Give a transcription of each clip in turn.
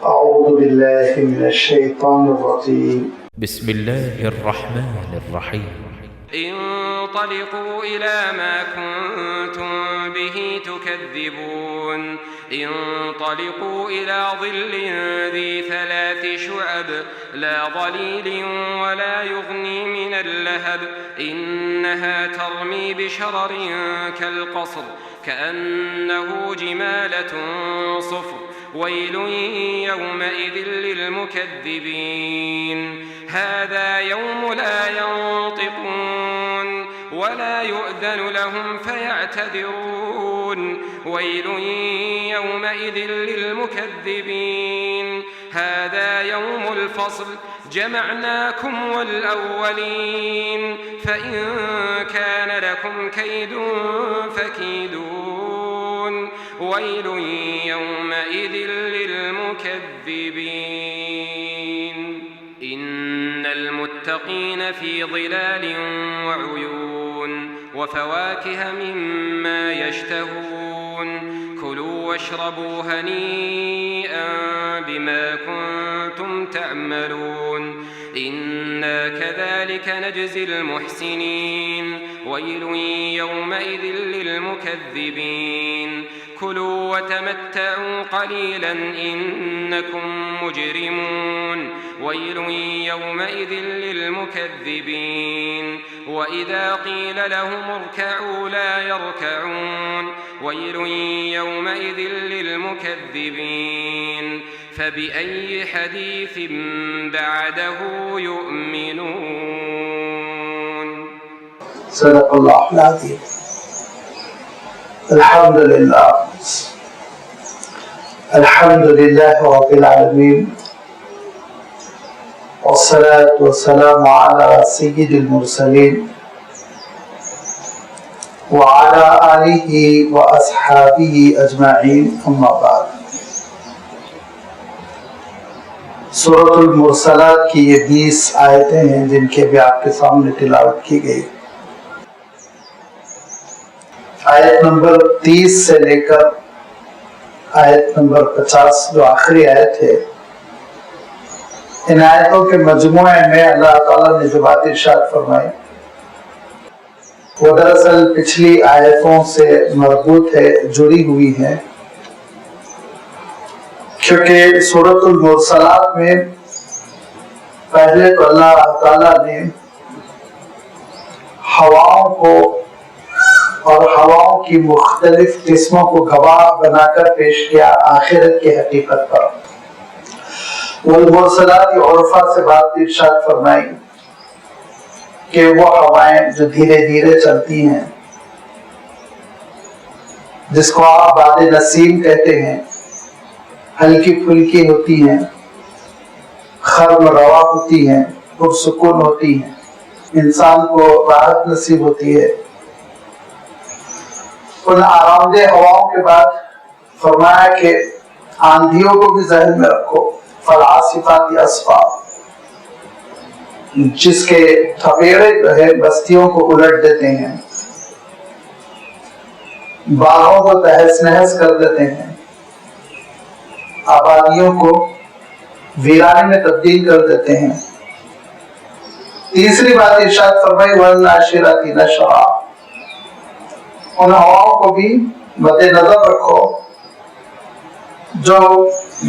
أعوذ بالله من الشيطان الرجيم بسم الله الرحمن الرحيم انطلقوا إلى ما كنتم به تكذبون انطلقوا إلى ظل ذي 3 شعب لا ظليل ولا يغني من اللهب إنها ترمي بشرر كالقصر كأنه جمالة صفر ويل يومئذ للمكذبين هذا يوم لا ينطقون ولا يؤذن لهم فيعتذرون ويل يومئذ للمكذبين هذا يوم الفصل جمعناكم والأولين فإن كان لكم كيد فكيدون ويل يومئذ للمكذبين إن المتقين في ظلال وعيون وفواكه مما يشتهون كلوا واشربوا هنيئا بما كنتم تعملون إنا كذلك نجزي المحسنين ويل يومئذ للمكذبين كلوا وتمتعوا قليلا إنكم مجرمون ويل يومئذ للمكذبين وإذا قيل لهم اركعوا لا يركعون ويل يومئذ للمكذبين فبأي حديث بعده يؤمنون صدق الله العظيم. الحمد لله رب العالمين والصلاة والسلام على سيد المرسلين وعلى آله وأصحابه أجمعين أما بعد. سورۃ المرسلات کی یہ 20 آیتیں ہیں جن کے بھی آپ کے سامنے تلاوت کی گئی. آیت نمبر 30 سے لے کر آیت نمبر 50 جو آخری آیت ہے، ان آیتوں کے مجموعے میں اللہ تعالیٰ نے جو بات ارشاد فرمائی وہ دراصل پچھلی آیتوں سے مربوط ہے، جڑی ہوئی ہے، کیونکہ سورۃ المرسلات میں پہلے تو اللہ تعالیٰ نے ہواؤں کو اور ہواؤں کی مختلف قسموں کو گواہ بنا کر پیش کیا آخرت کی حقیقت پر. والمرسلات عرفا سے بات ارشاد فرمائی کہ وہ ہوائیں جو دھیرے دھیرے چلتی ہیں، جس کو آپ باد نسیم کہتے ہیں، ہلکی پھلکی ہوتی ہیں، خرم روا ہوتی ہیں، پرسکون ہوتی ہیں، انسان کو راحت نصیب ہوتی ہے. ان آرام دہ ہواؤں کے بعد فرمایا کہ آندھیوں کو بھی ذہن میں رکھو، فالعاصفات عصفا، جس کے تھپیڑے جو ہے بستیوں کو الٹ دیتے ہیں، باغوں کو تہس نہس کر دیتے ہیں، آبادیوں کو ویرانے میں تبدیل کر دیتے ہیں. تیسری بات ارشاد فرمائی والناشرات نشرا، ان ہواؤں کو بھی مد نظر رکھو جو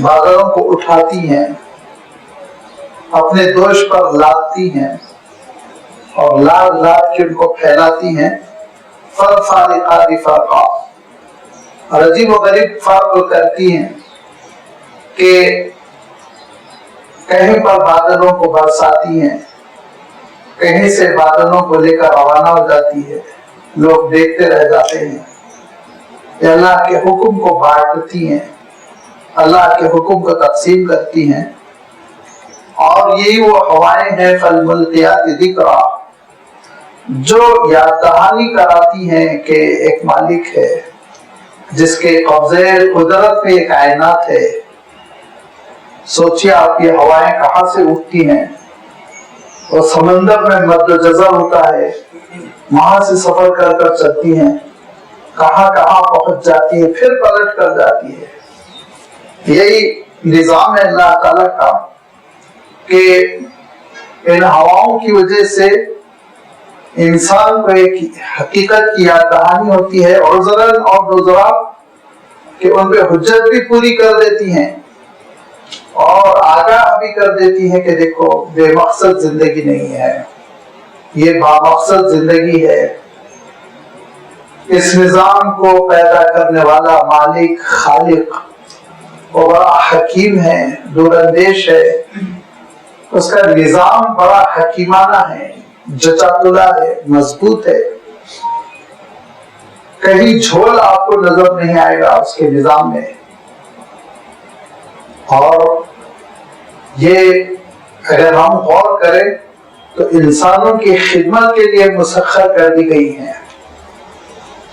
بادلوں کو اٹھاتی ہیں، اپنے دوش پر لادتی ہیں اور لاد لاد کے ان کو پھیلاتی ہیں. فالفارقات فرقا، اور عجیب و غریب فرق کرتی ہیں کہ کہیں پر بادلوں کو برساتی ہیں، کہیں سے بادلوں کو لے کر روانہ ہو جاتی ہے، لوگ دیکھتے رہ جاتے ہیں. یہ اللہ کے حکم کو بانٹتی ہیں، اللہ کے حکم کو تقسیم کرتی ہیں. اور یہی وہ ہوائیں ہیں فالملقیات ذکرا، جو یاد دہانی کراتی ہیں کہ ایک مالک ہے جس کے قبضے قدرت میں ایک کائنات ہے. سوچیے آپ، یہ ہوائیں کہاں سے اٹھتی ہیں، اور سمندر میں مد و جزر ہوتا ہے، وہاں سے سفر کر کر چلتی ہیں، کہاں کہاں پہنچ جاتی ہے، پھر پلٹ کر جاتی ہے. یہی نظام ہے اللہ تعالیٰ کا کہ ان ہواؤں کی وجہ سے انسان کو ایک حقیقت کی یاد دہانی ہوتی ہے، عذراً اور نذرا، کہ ان پہ حجت بھی پوری کر دیتی ہیں اور آگاہ بھی کر دیتی ہیں کہ دیکھو بے مقصد زندگی نہیں ہے، یہ بامقصد زندگی ہے۔ اس نظام کو پیدا کرنے والا مالک خالق وہ بڑا حکیم ہے، دور اندیش ہے، اس کا نظام بڑا حکیمانہ ہے، جچا تلا ہے، مضبوط ہے، کہیں جھول آپ کو نظر نہیں آئے گا اس کے نظام میں۔ اور یہ اگر ہم غور کریں تو انسانوں کی خدمت کے لیے مسخر کر دی گئی ہیں،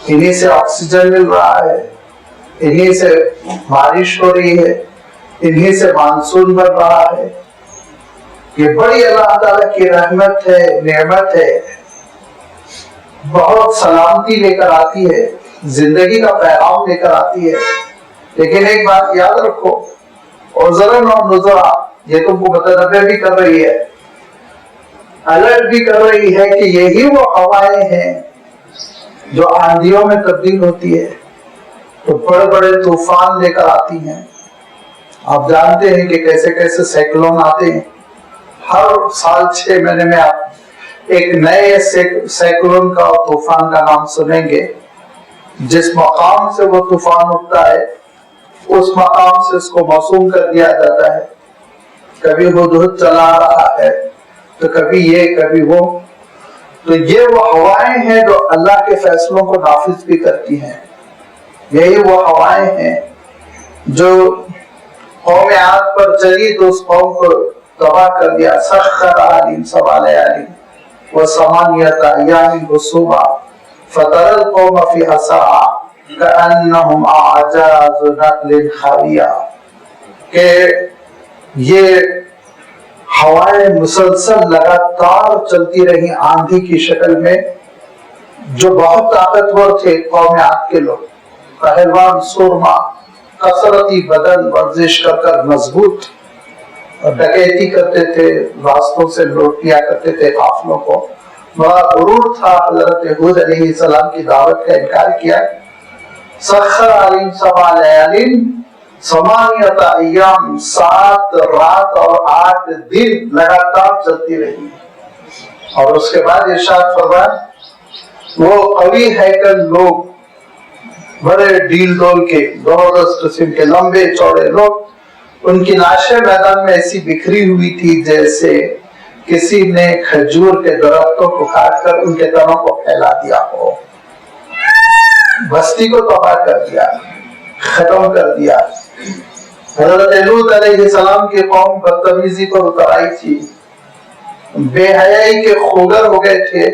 انہی سے آکسیجن مل رہا ہے، انہی سے بارش ہو رہی ہے، انہی سے مانسون بن رہا ہے۔ یہ بڑی اللہ تعالیٰ کی رحمت ہے، نعمت ہے، بہت سلامتی لے کر آتی ہے، زندگی کا پیغام لے کر آتی ہے۔ لیکن ایک بات یاد رکھو، عذراً اور نذرا یہ تم کو متنبہ بھی کر رہی ہے، الرٹ بھی کر رہی ہے کہ یہی وہ ہوائیں ہیں جو آندھیوں میں تبدیل ہوتی ہے تو بڑے بڑے طوفان لے کر آتی ہیں۔ آپ جانتے ہیں کہ کیسے کیسے سائیکلون آتے ہیں، ہر سال 6 مہینے میں آپ ایک نئے سائیکلون کا اور طوفان کا نام سنیں گے۔ جس مقام سے وہ طوفان اٹھتا ہے اس مقام سے اس کو موسوم کر دیا جاتا ہے، کبھی ہدہد چلا رہا ہے تو کبھی یہ کبھی وہ۔ تو یہ وہ ہوائیں ہیں جو اللہ کے فیصلوں کو نافذ بھی کرتی ہیں، یہی وہ ہوائیں ہیں جو قوم عاد پر چلی تو اس قوم کو تباہ کر دیا۔ سخر علیہم 7 لیال وثمانیۃ ایام حسوما فتری القوم فیہا صرعا کأنہم اعجاز نخل خاویہ، کہ یہ ہوائیں مسلسل لگاتار چلتی رہی آندھی کی شکل میں، جو بہت طاقتور تھے قوم عاد کے لوگ، پہلوان سرما، کثرتی بدن، ورزش کر کر مضبوط، اور ڈکیتی کرتے تھے، راستوں سے لوٹ لیا کرتے تھے قافلوں کو۔ بڑا غرور تھا، حضرت ہود علیہ السلام کی دعوت کا انکار کیا۔ سخر علیہم 7 لیال ثمانیۃ ایام، 7 رات اور 8 دن لگاتار چلتی رہی، اور اس کے بعد ارشاد فرمایا وہ قوی ہیکل لوگ، بڑے ڈیل ڈول کے، زبردست قسم کے لمبے چوڑے لوگ، ان کی لاشیں میدان میں ایسی بکھری ہوئی تھی جیسے کسی نے کھجور کے درختوں کو کاٹ کر ان کے تنوں کو پھیلا دیا ہو، بستی کو تباہ کر دیا، ختم کر دیا۔ حضرت لوط علیہ السلام کی قوم بدتمیزی پر اتر آئی تھی، بے حیائی کے خوگر ہو گئے تھے۔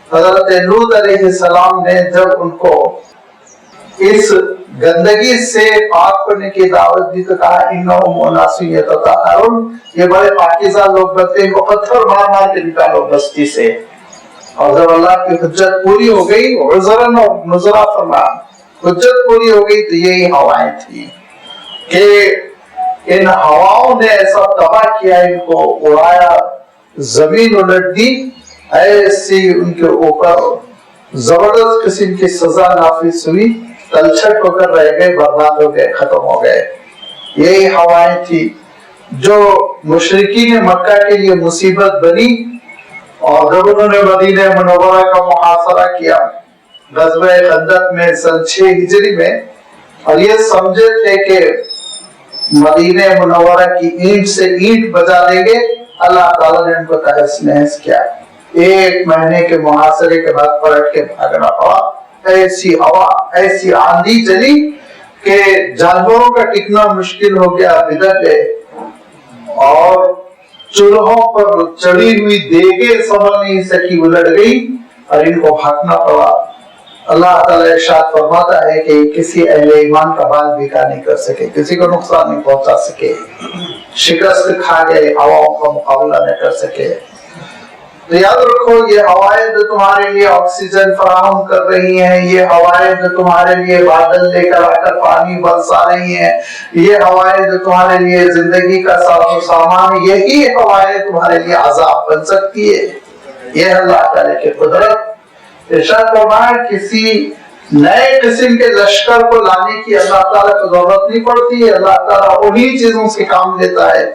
حضرت لوط علیہ السلام نے جب ان کو اس گندگی سے پاک ہونے کی دعوت دی تو کہا انہم اناس یتطہرون، یہ بڑے پاکیزہ لوگ بنتے ہیں، کو پتھر مار مار کے نکالو بستی سے۔ اور جب اللہ کی حجت پوری ہو گئی، عذراً اور نذرا فرمایا، حجت پوری ہو گئی تو یہی ہوائیں تھیں کہ ان ہواؤں نے ایسا تباہ کیا، ان کو اڑایا، زمین الٹ دی، ایسی ان کے اوپر زبردست قسم کی سزا نافذ ہوئی، تلچھٹ ہو کر رہ گئے، برباد ہو گئے، ختم ہو گئے۔ یہی ہوائیں تھی جو مشرکین مکہ کے لیے مصیبت بنی، اور جب انہوں نے مدینہ منورہ کا محاصرہ کیا غزوہ خندق میں سن 6 ہجری میں، اور یہ سمجھے تھے کہ مدینہ منورہ کی اینٹ سے اینٹ بجا لیں گے، اللہ تعالیٰ نے ان کو تہس نہس کیا۔ 1 مہینے کے محاصرے کے بعد پلٹ کے بھاگنا پڑا۔ ایسی ہوا، ایسی آندھی چلی کہ جانوروں کا ٹکنا مشکل ہو گیا، بگڑ گئے، اور چولہوں پر چڑھی ہوئی دیگیں سنبھل نہیں سکی، الٹ گئی، اور ان کو بھاگنا پڑا۔ اللہ تعالیٰ ارشاد فرماتا ہے کہ کسی اہل ایمان کا بال بیکا نہیں کر سکے، کسی کو نقصان نہیں پہنچا سکے، شکست کھا گئے، ہواؤں کا مقابلہ نہیں کر سکے۔ تو یاد رکھو یہ ہوائیں جو تمہارے لیے آکسیجن فراہم کر رہی ہیں، یہ ہوائیں جو تمہارے لیے بادل لے کر آ کر پانی برسا رہی ہیں، یہ ہوائیں جو تمہارے لیے زندگی کا ساز و سامان، یہی ہوائیں تمہارے لیے عذاب بن سکتی ہے۔ یہ اللہ تعالیٰ کی قدرت۔ ارشاد فرمایا کسی نئے قسم کے لشکر کو لانے کی اللہ تعالیٰ کو ضرورت نہیں پڑتی ہے۔ اللہ تعالیٰ انہی چیزوں سے کام لیتا ہے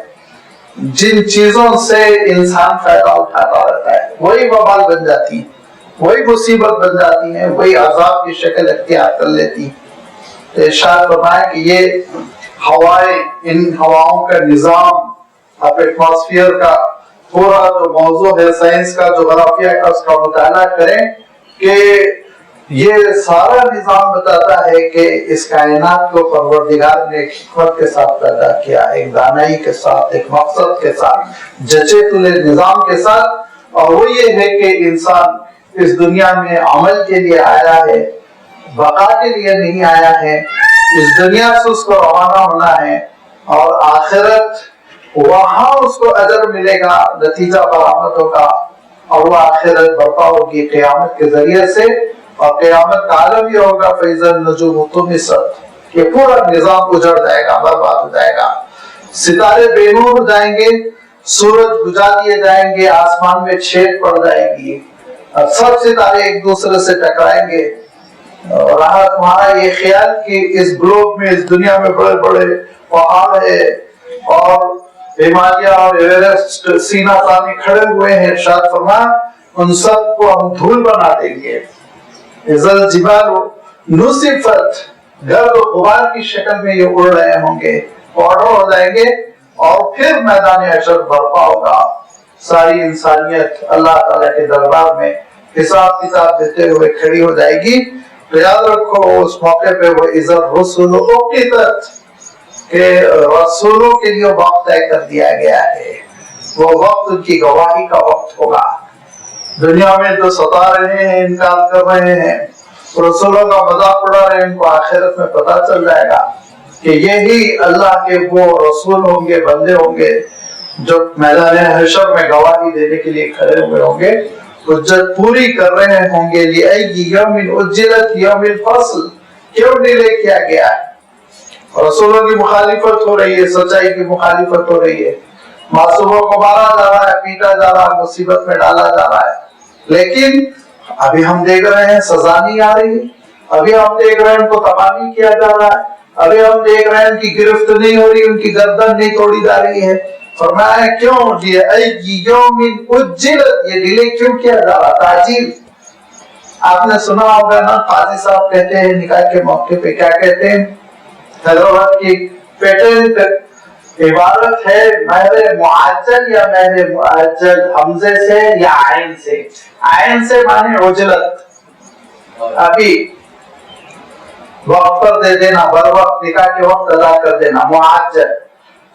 جن چیزوں سے انسان فائدہ اٹھاتا رہتا ہے، وہی وبال بن جاتی ہیں، وہی مصیبت بن جاتی ہیں، وہی عذاب کی شکل اختیار کر لیتی ہیں۔ تو ارشاد فرمایا کہ یہ ہوائیں، ان ہواؤں کا نظام، آپ ایٹماسفیئر کا پورا جو موضوع ہے سائنس کا، جغرافیہ کا، اس کا مطالعہ کریں کہ یہ سارا نظام بتاتا ہے کہ اس کائنات کو پروردگار نے ایک حکمت کے ساتھ پیدا کیا، ایک دانائی کے ساتھ، ایک مقصد کے ساتھ، جچے تلے نظام کے ساتھ، اور وہ یہ ہے کہ انسان اس دنیا میں عمل کے لیے آیا ہے، بقا کے لیے نہیں آیا ہے۔ اس دنیا سے اس کو روانہ ہونا ہے اور آخرت وہاں اس کو اجر ملے گا، نتیجہ برآمد ہوگا، اور وہ آخرت برپا ہوگی قیامت کے ذریعے سے، اور قیامت کا عالم یہ ہوگا فَإِذَا النُّجُومُ طُمِسَتْ، یہ پورا نظام اجڑ جائے گا، برباد ہو جائے گا، ستارے بے نور ہو جائیں گے، سورج بجھا دیے جائیں گے، آسمان میں چھید پڑ جائے گی، اور سب ستارے ایک دوسرے سے ٹکرائیں گے۔ اور رہا تمہارا یہ خیال کہ اس گلوب میں، اس دنیا میں بڑے بڑے پہاڑ ہے اور ہمالیہ اور ایورسٹ سینہ تانی کھڑے ہوئے ہیں، ارشاد فرمایا ان سب کو ہم دھول بنا دیں گے۔ اِذَا الْجِبَالُ نُصِفَتْ، گرد و غبار کی شکل میں یہ اڑ رہے ہوں گے، پاؤڈر ہو جائیں گے، اور پھر میدان حشر برپا ہوگا۔ ساری انسانیت اللہ تعالیٰ کے دربار میں حساب کتاب دیتے ہوئے کھڑی ہو جائے گی۔ تو یاد رکھو اس موقع پہ وہ اِذَا الرُّسُلُ أُقِّتَتْ، کہ رسولوں کے لیے وقت طے کر دیا گیا ہے، وہ وقت ان کی گواہی کا وقت ہوگا۔ دنیا میں جو ستا رہے ہیں، انکار کر رہے ہیں، رسولوں کا مذاق اڑا رہے ہیں، ان کو آخرت میں پتہ چل جائے گا کہ یہی اللہ کے وہ رسول ہوں گے، بندے ہوں گے جو میدان حشر میں گواہی دینے کے لیے کھڑے ہوئے ہوں گے، حجت پوری کر رہے ہوں گے۔ لِأَيِّ يَوْمٍ أُجِّلَتْ يَوْمِ الْفَصْلِ، کیوں ڈیلے کیا گیا ہے؟ رسولوں کی مخالفت ہو رہی ہے، سچائی کی مخالفت ہو رہی ہے، معصوموں کو مارا جا رہا ہے، پیٹا جا رہا ہے، مصیبت میں ڈالا جا رہا ہے، لیکن ابھی ہم دیکھ رہے ہیں سزا نہیں آ رہی ہے، ابھی ہم دیکھ رہے ہیں ان کو تباہ نہیں کیا جا رہا ہے، ابھی ہم دیکھ رہے ہیں ان کی گرفت نہیں ہو رہی، ان کی گردن نہیں توڑی جا رہی ہے۔ فرمایا ہے کیوں لِأَيِّ يَوْمٍ أُجِّلَتْ، یہ ڈیلے کیوں کیا جا رہا؟ تعجیل۔ آپ نے سنا ہوگا نا، قاضی صاحب کہتے ہیں نکاح کے موقع پہ کیا کہتے ہیں؟ حضرت کی پیٹنٹ عبارت ہے مہر معجل یا مہر معجل، حمزے سے یا عین سے؟ عین سے مانے عجلت، ابھی وقت پر دے دینا، بر وقت نکاح کے وقت ادا کر دینا، معجل۔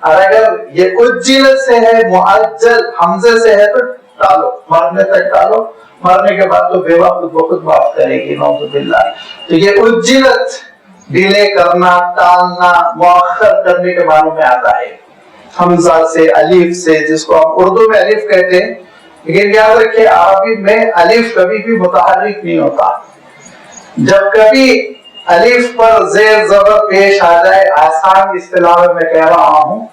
اور اگر یہ اجلت سے ہے، معجل حمزے سے ہے، تو ٹالو، مرنے تک ٹالو، مرنے کے بعد تو بیوہ خود بخود معاف کرے گی، نعوذ باللہ۔ تو یہ اجلت ڈیلے کرنا، ٹالنا، مؤخر کرنے کے معنوں میں آتا ہے، حمزہ سے، الف سے، جس کو ہم اردو میں الف کہتے ہیں، لیکن یاد رکھیں عربی میں الف کبھی بھی متحرک نہیں ہوتا۔ جب کبھی الف پر زیر زبر پیش آ جائے، آسان اصطلاح میں کہہ رہا ہوں،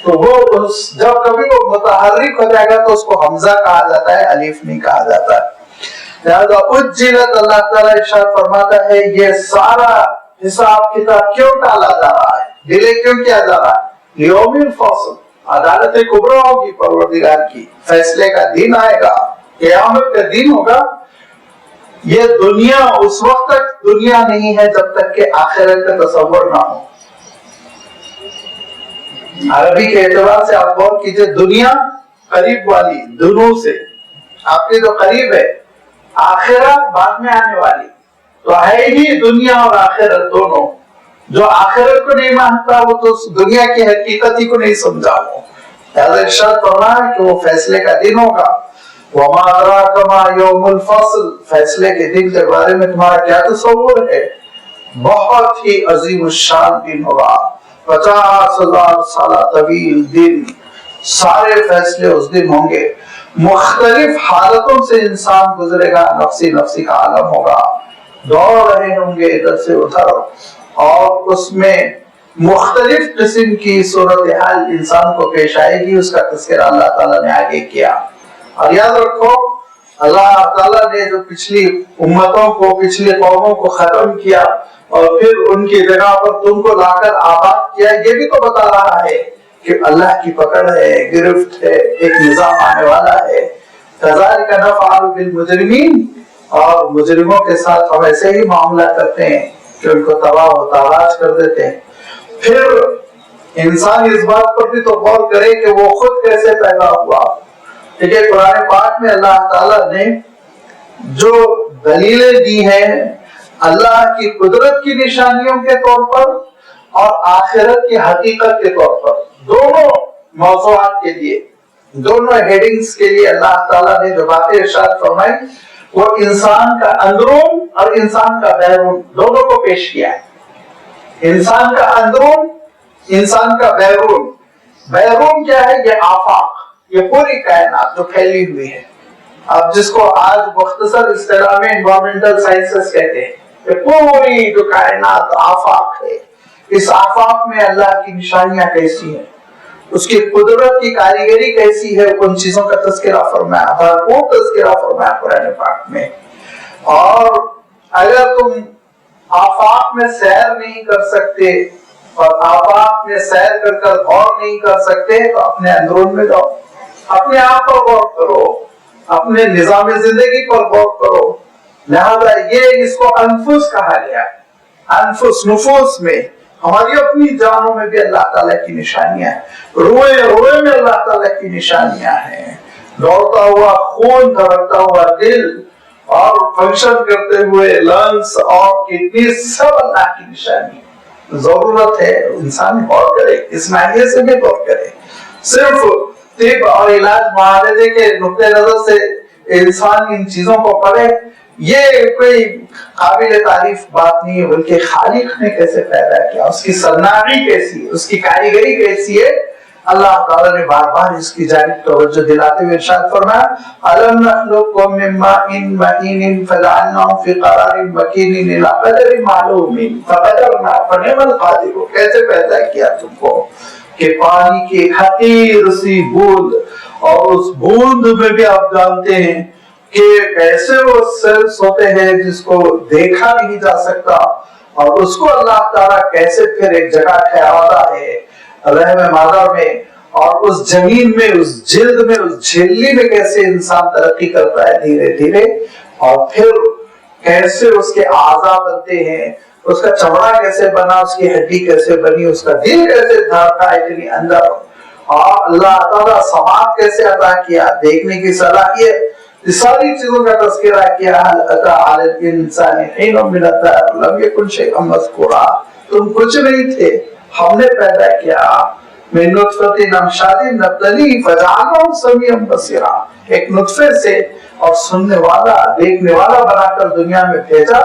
تو وہ جب کبھی وہ متحرک ہو جائے گا تو اس کو حمزہ کہا جاتا ہے، الف نہیں کہا جاتا ہے۔ لہذا اجلت، اللہ تعالیٰ ارشاد فرماتا ہے یہ سارا حساب کتاب کیوں ٹالا جا رہا ہے، ڈیلے کیوں کیا جا رہا ہے؟ یوم الفصل، عدالت کبریٰ ہوگی پروردگار کی، فیصلے کا دن آئے گا، قیامت کا دن ہوگا۔ یہ دنیا اس وقت تک دنیا نہیں ہے جب تک کہ آخرت کا تصور نہ ہو۔ عربی کے اعتبار سے آپ غور کیجئے، دنیا قریب والی، دنوں سے آپ کے جو قریب ہے، آخرت بعد میں آنے والی، تو ہے ہی دنیا اور آخرت دونوں۔ جو آخرت کو نہیں مانتا وہ تو دنیا کی حقیقت ہی کو نہیں سمجھا۔ وہ لہذا ارشاد فرمایا کہ وہ فیصلے کا دن ہوگا۔ وَمَا أَدْرَاكَ مَا يَوْمُ الْفَصْلِ، فیصلے کے دن کے بارے میں تمہارا کیا تصور ہے؟ بہت ہی عظیم الشان دن ہوگا، 50,000 سالہ طویل دن، سارے فیصلے اس دن ہوں گے۔ مختلف حالتوں سے انسان گزرے گا، نفسی نفسی کا عالم ہوگا، دوڑ رہے ہوں گے ادھر سے ادھر، اور اس میں مختلف قسم کی صورتحال انسان کو پیش آئے گی۔ اس کا تذکرہ اللہ تعالیٰ نے آگے کیا۔ اور یاد رکھو اللہ تعالیٰ نے جو پچھلی امتوں کو، پچھلی قوموں کو ختم کیا اور پھر ان کی جگہ پر تم کو لا کر آباد کیا، یہ بھی تو بتا رہا ہے کہ اللہ کی پکڑ ہے، گرفت ہے، ایک نظام آنے والا ہے۔ کذالک نفعل بالمجرمین، اور مجرموں کے ساتھ ہم ایسے ہی معاملہ کرتے ہیں کہ ان کو تباہ و تاراج کر دیتے ہیں۔ پھر انسان اس بات پر بھی تو غور کرے کہ وہ خود کیسے پیدا ہوا۔ دیکھیے قرآن پاک میں اللہ تعالیٰ نے جو دلیلیں دی ہیں اللہ کی قدرت کی نشانیوں کے طور پر اور آخرت کی حقیقت کے طور پر، دونوں موضوعات کے لیے، دونوں ہیڈنگز کے لیے اللہ تعالیٰ نے جو باتیں ارشاد فرمائی وہ انسان کا اندرون اور انسان کا بیرون دونوں کو پیش کیا ہے۔ انسان کا اندرون، انسان کا بیرون۔ بیرون کیا ہے؟ یہ آفاق، یہ پوری کائنات جو پھیلی ہوئی ہے، اب جس کو آج مختصر اصطلاح میں انوائرمنٹل سائنسز کہتے ہیں، یہ پوری جو کائنات آفاق ہے، اس آفاق میں اللہ کی نشانیاں کیسی ہیں، اس کی قدرت کی کاریگری کیسی ہے، ان چیزوں کا تذکرہ فرمایا، بھرپور تذکرہ فرمایا قرآن پاک میں۔ اور اگر تم آفاق میں سیر نہیں کر سکتے اور آفاق میں سیر کر کر غور نہیں کر سکتے تو اپنے اندرون میں جاؤ، اپنے آپ پر غور کرو، اپنے نظام زندگی پر غور کرو۔ لہذا یہ اس کو انفس کہا گیا ہے۔ انفس، نفوس میں، ہماری اپنی جانوں میں بھی اللہ تعالیٰ کی نشانیاں ہیں، روئے روئے میں اللہ تعالیٰ کی نشانیاں ہیں، دوڑتا ہوا خون، دھڑکتا ہوا دل اور فنکشن کرتے ہوئے لنگس اور کڈنی، سب اللہ کی نشانی ہے۔ ضرورت ہے انسان غور کرے، اس ناحیے سے بھی غور کرے۔ صرف طب اور علاج معالجے کے نقطۂ نظر سے انسان ان چیزوں کو پڑھے، یہ کوئی قابل تعریف بات نہیں ہے، بلکہ خالق نے کیسے پیدا کیا، اس کی صنعی کیسی ہے، اس کی کاریگری کیسی ہے، اللہ تعالیٰ نے بار بار اس کی جانب توجہ دلاتے ہوئے ارشاد فرمایا أَلَمْ نَخْلُقكُّم مِّن مَّاءٍ مَّهِينٍ فَجَعَلْنَاهُ فِي قَرَارٍ مَّكِينٍ إِلَىٰ قَدَرٍ مَّعْلُومٍ فَقَدَرْنَا فَنِعْمَ الْقَادِرُونَ۔ کیسے پیدا کیا تم کو کہ پانی کی حقیر سی بوند، اور اس بوند میں بھی آپ جانتے ہیں کہ کیسے وہ سیلز ہوتے ہیں جس کو دیکھا نہیں جا سکتا، اور اس کو اللہ تعالیٰ کیسے پھر ایک جگہ ٹھہراتا ہے رحم مادر میں، اور اس زمین میں، اس جلد میں، اس جھلی میں کیسے انسان ترقی کرتا ہے دھیرے دھیرے، اور پھر کیسے اس کے اعضاء بنتے ہیں، اس کا چمڑا کیسے بنا، اس کی ہڈی کیسے بنی، اس کا دل کیسے دھڑکا اتنی اندر، اور اللہ تعالیٰ سماعت کیسے عطا کیا، دیکھنے کی صلاحیت، اس ساری چیزوں کا تذکرہ کیا۔ هل أتى على الإنسان حين من الدهر لم يكن شيئا مذكورا، تم کچھ نہیں تھے، ہم نے پیدا کیا، من نطفة أمشاج نبتليه فجعلناه سميعا بصيرا، ایک نطفے سے اور سننے والا، دیکھنے والا بنا کر دنیا میں بھیجا۔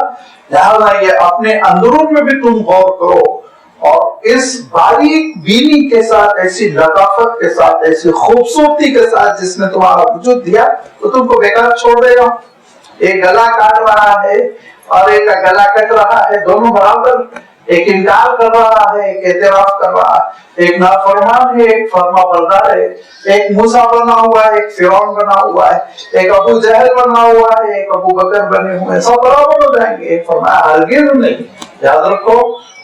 لہذا یہ اپنے اندرون میں بھی تم غور کرو، اور اس باریک بینی کے ساتھ، ایسی لطافت کے ساتھ، ایسی خوبصورتی کے ساتھ جس نے تمہارا وجود دیا، تو تم کو بیکار چھوڑ دے گا۔ ایک گلا کاٹ رہا ہے اور ایک کا گلا کٹ رہا ہے، دونوں برابر، ایک انکار کر رہا ہے، ایک اعتراف کر رہا ہے، ایک نافرمان ہے، ایک فرما بردار ہے، ایک موسیٰ بنا ہوا ہے، ایک فرعون بنا ہوا ہے، ایک ابو جہل بنا ہوا ہے، ایک ابو بکر بنے ہوئے ہیں، سب برابر ہو جائیں گے۔ ایک فرمایا ہرگز نہیں، یاد رکھو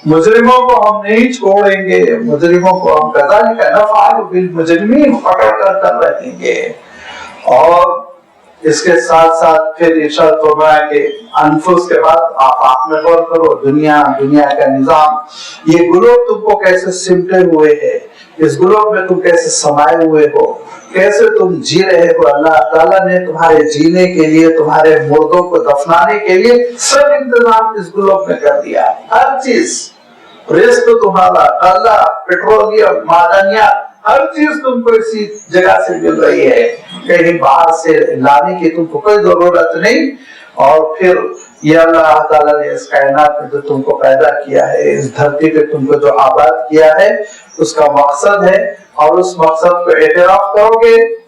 مجرموں کو ہم نہیں چھوڑیں گے، مجرموں کو ہم کذالک نفعل بالمجرمین، پکڑ کر رہیں گے۔ اور اس کے ساتھ ساتھ پھر ارشاد فرمایا کہ انفس کے بعد آفاق میں غور کرو، دنیا کا نظام، یہ گلوب تم کو کیسے سمٹے ہوئے ہے، اس گلوب میں تم کیسے سمائے ہوئے ہو، کیسے تم جی رہے ہو۔ اللہ تعالیٰ نے تمہارے جینے کے لیے، تمہارے مردوں کو دفنانے کے لیے سب انتظام اس گلوب میں کر دیا ہے، ہر چیز، رزق تمہارا، غلہ، پیٹرولیم، معدنیات، ہر چیز تم کو اسی جگہ سے مل رہی ہے، کہیں باہر سے لانے کی تم کو کوئی ضرورت نہیں۔ اور پھر یہ اللہ تعالیٰ نے اس کائنات میں جو تم کو پیدا کیا ہے، اس دھرتی پہ تم کو جو آباد کیا ہے، اس کا مقصد ہے، اور اس مقصد کو اعتراف کرو گے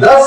10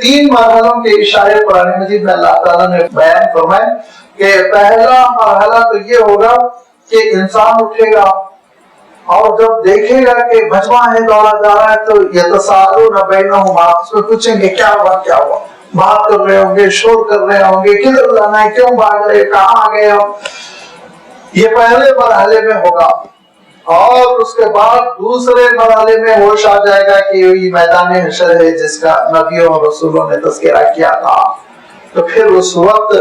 3 مرحلوں کے اشارے قرآن مجید میں اللہ تعالیٰ نے بیان فرمائے کہ پہلا مرحلہ تو یہ ہوگا کہ انسان اٹھے گا اور جب دیکھے گا کہ مجمع ہے دوڑا جا رہا ہے تو یتساءلون بینہم، آپس میں پوچھیں گے کیا ہوا کیا ہوا، بات کر رہے ہوں گے، شور کر رہے ہوں گے، کدھر جانا ہے، کیوں بھاگ رہے، کہاں آ گئے ہم۔ یہ پہلے مرحلے میں ہوگا، اور اس کے بعد دوسرے مرحلے میں ہوش آ جائے گا کہ یہ میدان حشر ہے جس کا نبیوں اور رسولوں نے تذکرہ کیا تھا۔ تو پھر اس وقت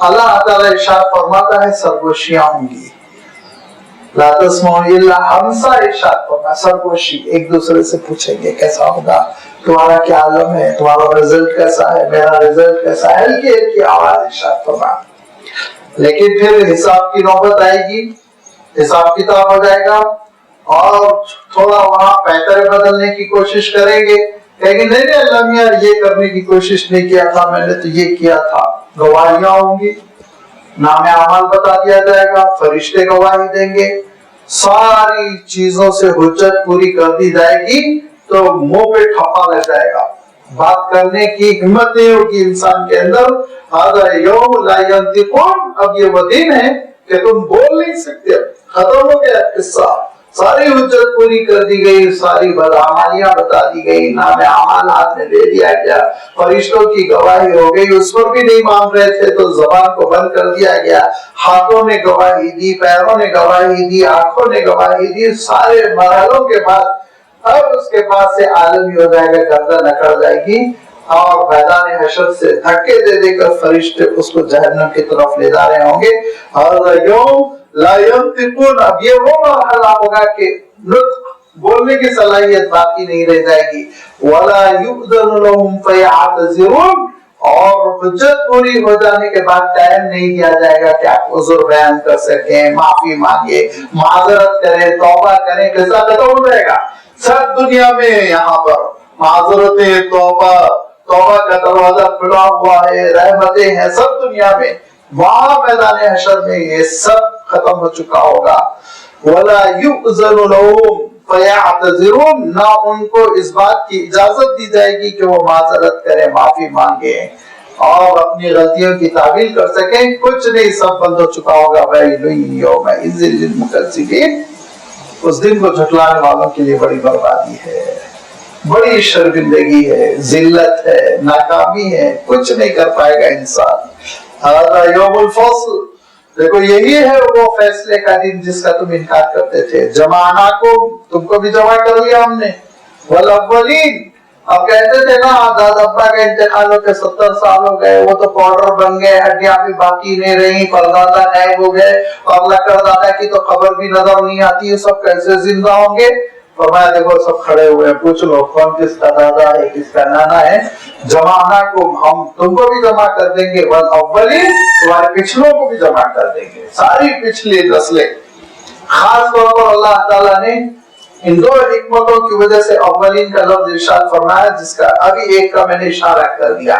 اللہ تعالیٰ ارشاد فرماتا ہے سرگوشیاں ہوں گی، لا تسمعوا الا ہمسا، ارشاد فرمایا سرگوشی، ایک دوسرے سے پوچھیں گے کیسا ہوگا، تمہارا کیا عالم ہے، تمہارا رزلٹ کیسا ہے، میرا رزلٹ کیسا ہے، ہلکی آواز ارشاد فرمایا۔ لیکن پھر حساب کی نوبت آئے گی، حساب کتاب ہو جائے گا، اور تھوڑا وہاں بہتر بدلنے کی کوشش کریں گے، کہیں گے نہیں اللہ میاں یہ کرنے کی کوشش نہیں کیا تھا، میں نے تو یہ کیا تھا۔ گواہیاں ہوں گی، نام اعمال بتا دیا جائے گا، فرشتے گواہی دیں گے، ساری چیزوں سے حجت پوری کر دی جائے گی، تو منہ پہ ٹھپا لگ جائے گا، بات کرنے کی ہمت نہیں ہوگی انسان کے اندر۔ ھذا یوم لا ینطقون، اب یہ وہ دن ہے کہ تم بول نہیں سکتے، ختم ہو گیا قصہ، ساری حجت پوری کر دی گئی، ساری بدعمالیاں بتا دی گئی، نام اعمال ہاتھ میں دے دیا گیا، فرشتوں کی گواہی ہو گئی، اس پر بھی نہیں مان رہے تھے تو زبان کو بند کر دیا گیا، ہاتھوں نے گواہی دی، پیروں نے گواہی دی، آنکھوں نے گواہی دی، سارے مرحلوں کے بعد اب اس کے بعد سے عالم ہی ہو جائے گا، گردن اکڑ جائے گی، اور میدان حشر سے دھکے دے دے کر فرشتے اس کو جہنم کی طرف لے جا رہے ہوں گے۔ اور یوم لا ینطقون، اب یہ وہ مرحلہ ہوگا کہ نطق بولنے کی صلاحیت باقی نہیں رہ جائے گی، ولا یؤذن لهم فیعتذرون، اور حجت پوری ہو جانے کے بعد ٹائم نہیں دیا جائے گا کہ آپ عذر بیان کر سکیں، معافی مانگے، معذرت کریں، توبہ کریں، قصہ ختم ہو جائے گا۔ سب دنیا میں یہاں پر معذرتیں، توبہ کا دروازہ کھلا ہوا ہے، رحمتیں ہیں سب دنیا میں، وہاں میدان حشر میں یہ سب ختم ہو چکا ہوگا۔ وَلَا يُؤْذَنُ لَهُمْ فَيَعْتَذِرُونَ، نہ ان کو اس بات کی اجازت دی جائے گی کہ وہ معذرت کریں، معافی مانگیں اور اپنی غلطیوں کی تعویل کر سکیں، کچھ نہیں، سب بند ہو چکا ہوگا۔ وَيْلٌ يَوْمَئِذٍ لِّلْمُكَذِّبِينَ، اس دن کو جھٹلانے والوں کے لیے بڑی بربادی ہے، بڑی شرمندگی ہے، ذلت ہے، ناکامی ہے، کچھ نہیں کر پائے گا انسان۔ ھذا یوم الفصل، دیکھو یہی ہے وہ فیصلے کا دن جس کا تم انکار کرتے تھے۔ جمعناکم، تم کو بھی جمع کر لیا ہم نے، والاولین، اب کہتے تھے نا دادا ابا کے انتقال ہو کے 70 سال ہو گئے، وہ تو پاؤڈر بن گئے، ہڈیاں بھی باقی نہیں رہی، پردادا غائب ہو گئے، اور لکڑ دادا کی تو خبر بھی نظر نہیں آتی، یہ سب کیسے زندہ ہوں گے؟ فرمایا دیکھو سب کھڑے ہوئے ہیں، پوچھ لو کون کس کا دادا ہے، کس کا نانا ہے۔ جمعناکم، ہم تم کو بھی جمع کر دیں گے، والاولین، تمہارے پچھلوں کو بھی جمع کر دیں گے، ساری پچھلی نسلیں۔ خاص طور پر اللہ تعالیٰ نے ان 2 حکمتوں کی وجہ سے اولین کا لفظ ارشاد فرمایا، جس کا ابھی ایک کا میں نے اشارہ کر دیا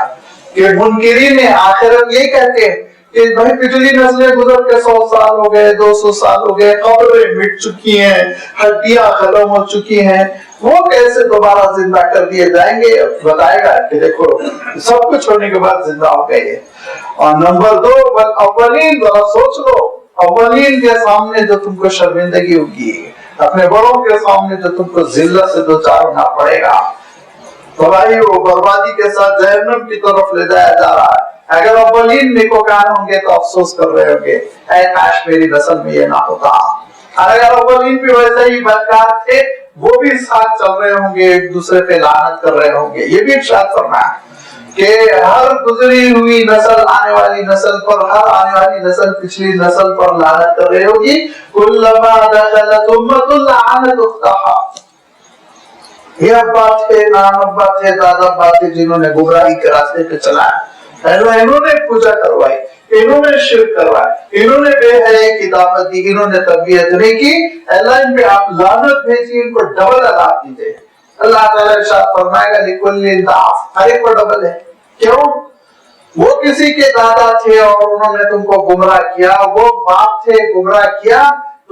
کہ منکرین آخرت یہ کہتے ہیں کہ بھائی پچھلی نسلیں گزر کے 100 سال ہو گئے، 200 سال ہو گئے، قبریں مٹ چکی ہیں، ہڈیاں ختم ہو چکی ہیں، وہ کیسے دوبارہ زندہ کر دیے جائیں گے؟ بتائے گا کہ دیکھو سب کچھ ہونے کے بعد زندہ ہو گئے۔ اور نمبر 2، اولین، ذرا سوچ لو، اولین کے سامنے جو تم کو شرمندگی ہوگی، اپنے بڑوں کے سامنے جو تم کو ذلت سے دوچار ہونا پڑے گا، تباہی و بربادی کے ساتھ جہنم کی طرف لے جایا جا رہا ہے۔ اگر اولین نیکوکار ہوں گے تو افسوس کر رہے ہوں گے، اے کاش میری نسل میں یہ نہ ہوتا۔ اور اگر اولین بھی ویسے ہی بدکار تھے، وہ بھی ساتھ چل رہے ہوں گے، ایک دوسرے پہ لعنت کر رہے ہوں گے۔ یہ بھی ارشاد فرمایا کہ ہر گزری ہوئی نسل آنے والی نسل پر، ہر آنے والی نسل پچھلی نسل پر لعنت کر رہی ہوگی۔ کلما دخلت امۃ لعنت اختہا، یہ ابا تھے، نان ابا تھے، دادا ابا تھے جنہوں نے گمراہی کے راستے پہ چلایا، انہوں نے پوجا کروائی، انہوں نے شرک کروائی، انہوں نے بے حیائی کی دعوت دی، انہوں نے تربیت نہیں کی، اللہ ان پہ آپ لعنت بھیجیے، ان کو ڈبل عذاب دیجیے۔ اللہ تعالیٰ ارشاد فرمائے گا لکل ضعف، ہر ایک کو ڈبل ہے۔ کیوں؟ وہ کسی کے دادا تھے اور انہوں نے تم کو گمراہ کیا، وہ باپ تھے گمراہ کیا،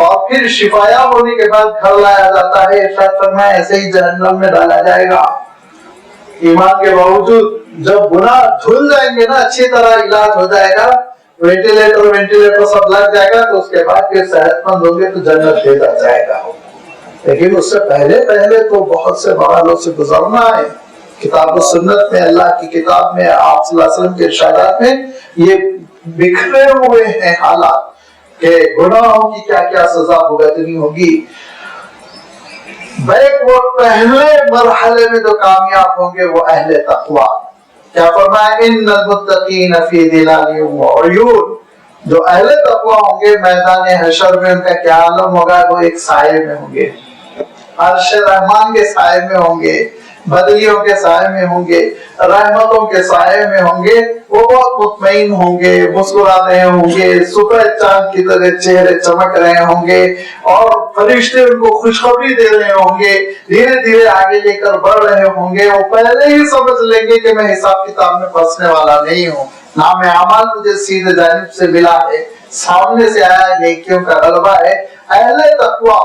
اور پھر شفایاب ہونے کے بعد گھر لایا جاتا ہے، ارشاد فرمایا ایسے ہی جہنم میں ڈالا جائے گا۔ ایمان کے باوجود جب گناہ دھل جائیں گے نا، اچھی طرح علاج ہو جائے گا، وینٹیلیٹر سب لگ جائے گا، تو اس کے بعد پھر صحت مند ہوں گے تو جنت بھیجا جائے گا۔ لیکن اس سے پہلے تو بہت سے مرحلوں سے گزرنا ہے۔ کتاب و سنت میں، اللہ کی کتاب میں، آپ صلی اللہ علیہ وسلم کے ارشادات میں یہ بکھرے ہوئے ہیں حالات کہ گناہوں کی کیا کیا سزا بھگتنی ہوگی۔ وہ پہلے مرحلے میں جو کامیاب ہوں گے وہ اہل تقویٰ۔ کیا فرمایا؟ ان المتقین فی ظلال وعیون، جو اہل تقویٰ ہوں گے میدان حشر میں ان کا کیا عالم ہوگا؟ وہ ایک سائے میں ہوں گے، عرش رحمان کے سائے میں ہوں گے، بدلیوں کے سائے میں ہوں گے، رحمتوں کے سائے میں ہوں گے، وہ بہت مطمئن ہوں گے، مسکرا رہے ہوں گے، صبح چاند کی طرح چہرے چمک رہے ہوں گے، اور فرشتے ان کو خوشخبری دے رہے ہوں گے، دھیرے دھیرے آگے لے کر بڑھ رہے ہوں گے۔ وہ پہلے ہی سمجھ لیں گے کہ میں حساب کتاب میں پھنسنے والا نہیں ہوں، نام اعمال مجھے سیدھے جانب سے ملا ہے، سامنے سے آیا نیکیوں کا غلبہ ہے۔ اہل تقویٰ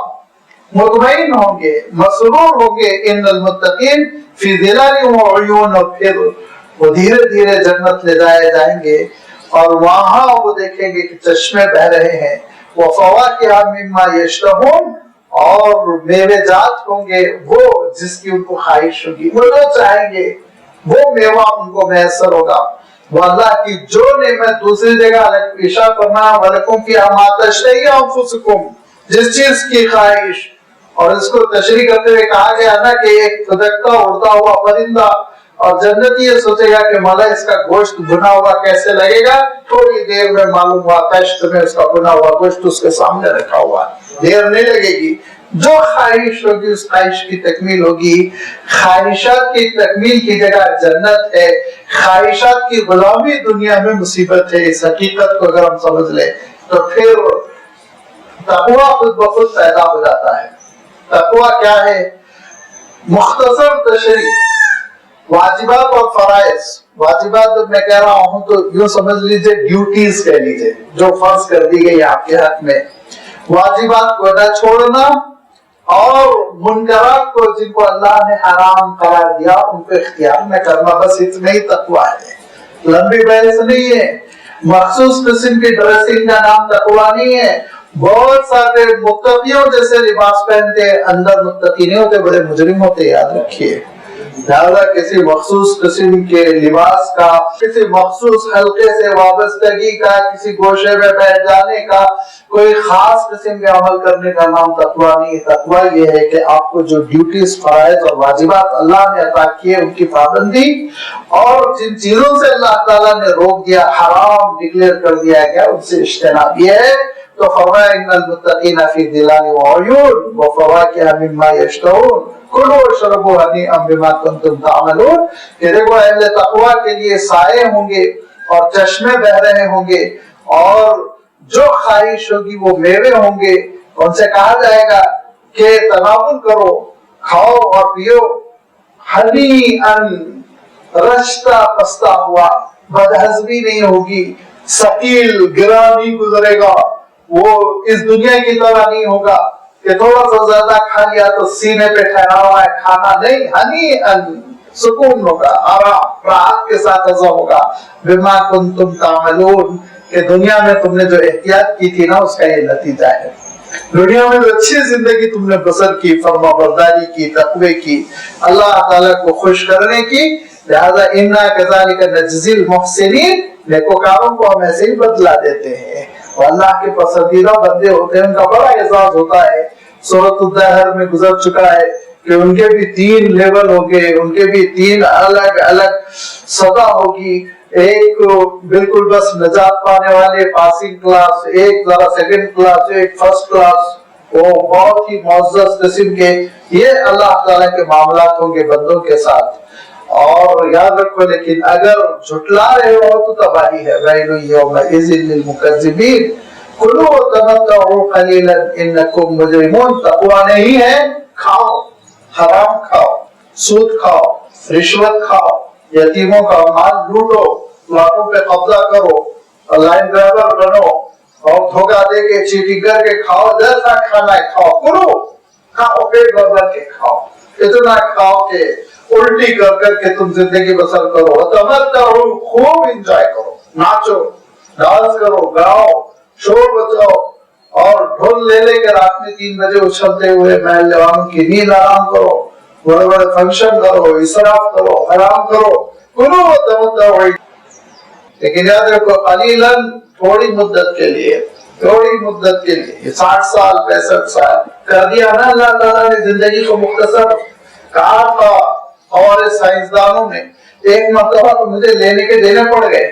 مطمئن ہوں گے، مسرور ہوں گے، ان المتقین فی ظلال وعیون، اور پھر وہ دھیرے دھیرے جنت لے جائے جائیں گے، اور وہاں وہ دیکھیں گے کہ چشمے بہ رہے ہیں، وفواکہ مما یشتہون، اور میوے جات ہوں گے وہ جس کی ان کو خواہش ہوگی، وہ جو چاہیں گے وہ میوہ ان کو میسر ہوگا۔ وہ اللہ کی جو نعمت، دوسری جگہ ارشاد فرمایا وَلَكُمْ فِيهَا مَا تَشْتَهِي أَنفُسُكُمْ، جس چیز کی خواہش، اور اس کو تشریح کرتے ہوئے کہا گیا نا کہ ایک پھدکتا اڑتا ہوا پرندہ، اور جنتی یہ سوچے گا کہ مولا اس کا گوشت بنا ہوا کیسے لگے گا، تھوڑی دیر میں معلوم ہوا کشت میں اس کا بنا ہوا گوشت اس کے سامنے رکھا ہوا، دیر نہیں لگے گی۔ جو خواہش ہوگی اس خواہش کی تکمیل ہوگی۔ خواہشات کی تکمیل کی جگہ جنت ہے، خواہشات کی غلامی دنیا میں مصیبت ہے۔ اس حقیقت کو اگر ہم سمجھ لیں تو پھر تقویٰ خود بخود پیدا ہو جاتا ہے۔ تقویٰ کیا ہے؟ مختصر تشریح، واجبات اور فرائض۔ واجبات جب میں کہہ رہا ہوں تو یوں سمجھ لیجئے ڈیوٹیز کہہ لیجئے، جو فرض کر دی گئی آپ کے حق میں۔ واجبات کو نہ چھوڑنا، اور منکرات کو جن کو اللہ نے حرام قرار دیا ان کو اختیار نہ کرنا، بس اتنا ہی تقویٰ ہے۔ لمبی بحث نہیں ہے، مخصوص قسم کی ڈریسنگ کا نام تقویٰ نہیں ہے۔ بہت سارے متقیوں جیسے لباس پہنتے ہیں، اندر متقی نہیں ہوتے، بڑے مجرم ہوتے، یاد رکھیے۔ لہذا کسی مخصوص قسم کے لباس کا، کسی مخصوص حلقے سے وابستگی کا، کسی گوشے میں بیٹھ جانے کا، کوئی خاص قسم کے عمل کرنے کا نام تقویٰ نہیں۔ تقویٰ یہ ہے کہ آپ کو جو ڈیوٹیز، فرائض اور واجبات اللہ نے عطا کیے ان کی پابندی، اور جن چیزوں سے اللہ تعالیٰ نے روک دیا، حرام ڈکلیئر کر دیا گیا، ان سے اجتناب یہ ہے۔ تو فرمایا ان المتقین فی ظلال وعیون وفواکہ مما یشتہون کلوا واشربوا ہنیئا بما کنتم تعملون، کہ دیکھو اہل تقویٰ کے لیے سائے ہوں گے اور چشمے بہ رہے ہوں گے، اور جو خواہش ہوگی وہ میوے ہوں گے۔ ان سے کہا جائے گا کہ تناول کرو، کھاؤ اور پیو، ہنیئن، رشتہ پستہ ہوا، بدہضمی نہیں ہوگی، ثقیل گرا نہیں گزرے گا، وہ اس دنیا کی طرح نہیں ہوگا کہ تھوڑا سا زیادہ کھا لیا تو سینے پہ ٹھہرا ہوا ہے کھانا نہیں، ہنیئن، سکون ہوگا، آرام، راحت کے ساتھ ہضم ہوگا۔ بما کنتم تعملون، کہ دنیا میں تم نے جو احتیاط کی تھی نا اس کا یہ نتیجہ ہے۔ دنیا میں جو اچھی زندگی تم نے بسر کی، فرما برداری کی، تقوی کی، اللہ تعالیٰ کو خوش کرنے کی، لہذا انا کذالک نجزی المحسنین، نیکوکاروں کو ہم ایسے ہی بدلہ دیتے ہیں۔ اور اللہ کے پسندیدہ بندے ہوتے ہیں، ان کا بڑا اعزاز ہوتا ہے۔ سورۃ الدہر میں گزر چکا ہے کہ ان کے بھی 3 لیول ہوں گے، ان کے بھی 3 الگ الگ سطح ہوگی۔ ایک بالکل بس نجات پانے والے پاسنگ کلاس، ایک ذرا سیکنڈ کلاس، ایک فرسٹ کلاس، وہ بہت ہی معزز قسم کے، یہ اللہ تعالیٰ کے معاملات ہوں گے بندوں کے ساتھ۔ اور یاد رکھو لیکن اگر جھٹلا رہے ہو تو تباہی ہے۔ ویل یومئذ للمکذبین کلوا وتمتعوا قلیلا انکم مجرمون۔ تقویٰ نہیں ہے، کھاؤ، حرام کھاؤ، سود کھاؤ، رشوت کھاؤ، یتیموں کا مال لوٹو، پلاٹوں پہ قبضہ کرو، لائن ڈرائیور بنو، اور دھوکہ دے کے چیٹنگ کر کے کھاؤ، جیسا کھانا ہے کھاؤ، کرو کھاؤ، پیٹ بھر بھر کے کھاؤ، اتنا کھاؤ کہ الٹی کر کر کے تم زندگی بسر کرو، تمتعوا، خوب انجوائے کرو، ناچو، ڈانس کرو، گاؤ، شور بچاؤ، اور ڈھول لے لے کے رات میں 3 بجے اچھلتے ہوئے محل جوانوں کی نیند آرام کرو، بڑے بڑے فنکشن کرو، اسراف کرو، حرام کرو، کرو تمتعوا۔ لیکن یاد رکھو قلیلاً، تھوڑی مدت کے لیے، تھوڑی مدت کے لیے، 60 سال 65 سال کر دیا نا اللہ تعالیٰ نے زندگی کو مختصر۔ کہا تھا اور سائنسدانوں نے، ایک مرتبہ تو مجھے لینے کے دینے پڑ گئے،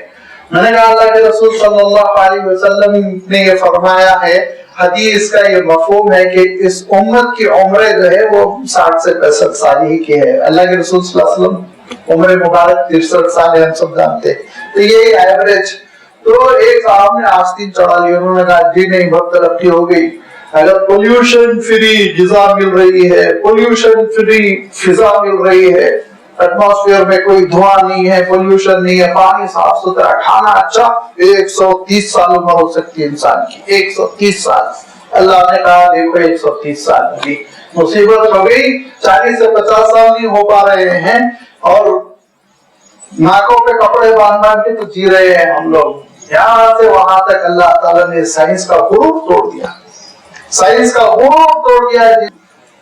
میں نے کہا اللہ کے رسول صلی اللہ علیہ وسلم نے یہ فرمایا ہے، حدیث کا یہ مفہوم ہے کہ اس امت کی عمریں جو ہے وہ 60 سے 65 سال ہی کی ہے۔ اللہ کے رسول صلی اللہ علیہ وسلم عمر مبارک 63 سال ہے، ہم سب جانتے، تو یہ ایوریج۔ تو ایک صاحب نے آستین چڑھا لی، انہوں نے کہا جی نہیں، بہت ترقی ہو گئی، اگر پولیوشن فری غذا مل رہی ہے، پولیوشن فری فضا مل رہی ہے، ایٹماسفیئر میں کوئی دھواں نہیں ہے، پولیوشن نہیں ہے، پانی صاف ستھرا، کھانا اچھا، 130 سال عمر ہو سکتی ہے انسان کی، 130 سال۔ اللہ نے کہا دیکھو 130 سال کی مصیبت ہو گئی، 40 سے 50 سال نہیں ہو پا رہے ہیں، اور ناکوں پہ کپڑے باندھ کے تو جی رہے ہیں ہم لوگ۔ یہاں سے وہاں تک اللہ تعالیٰ نے سائنس کا غرور توڑ دیا، سائنس کا غرور توڑ دیا۔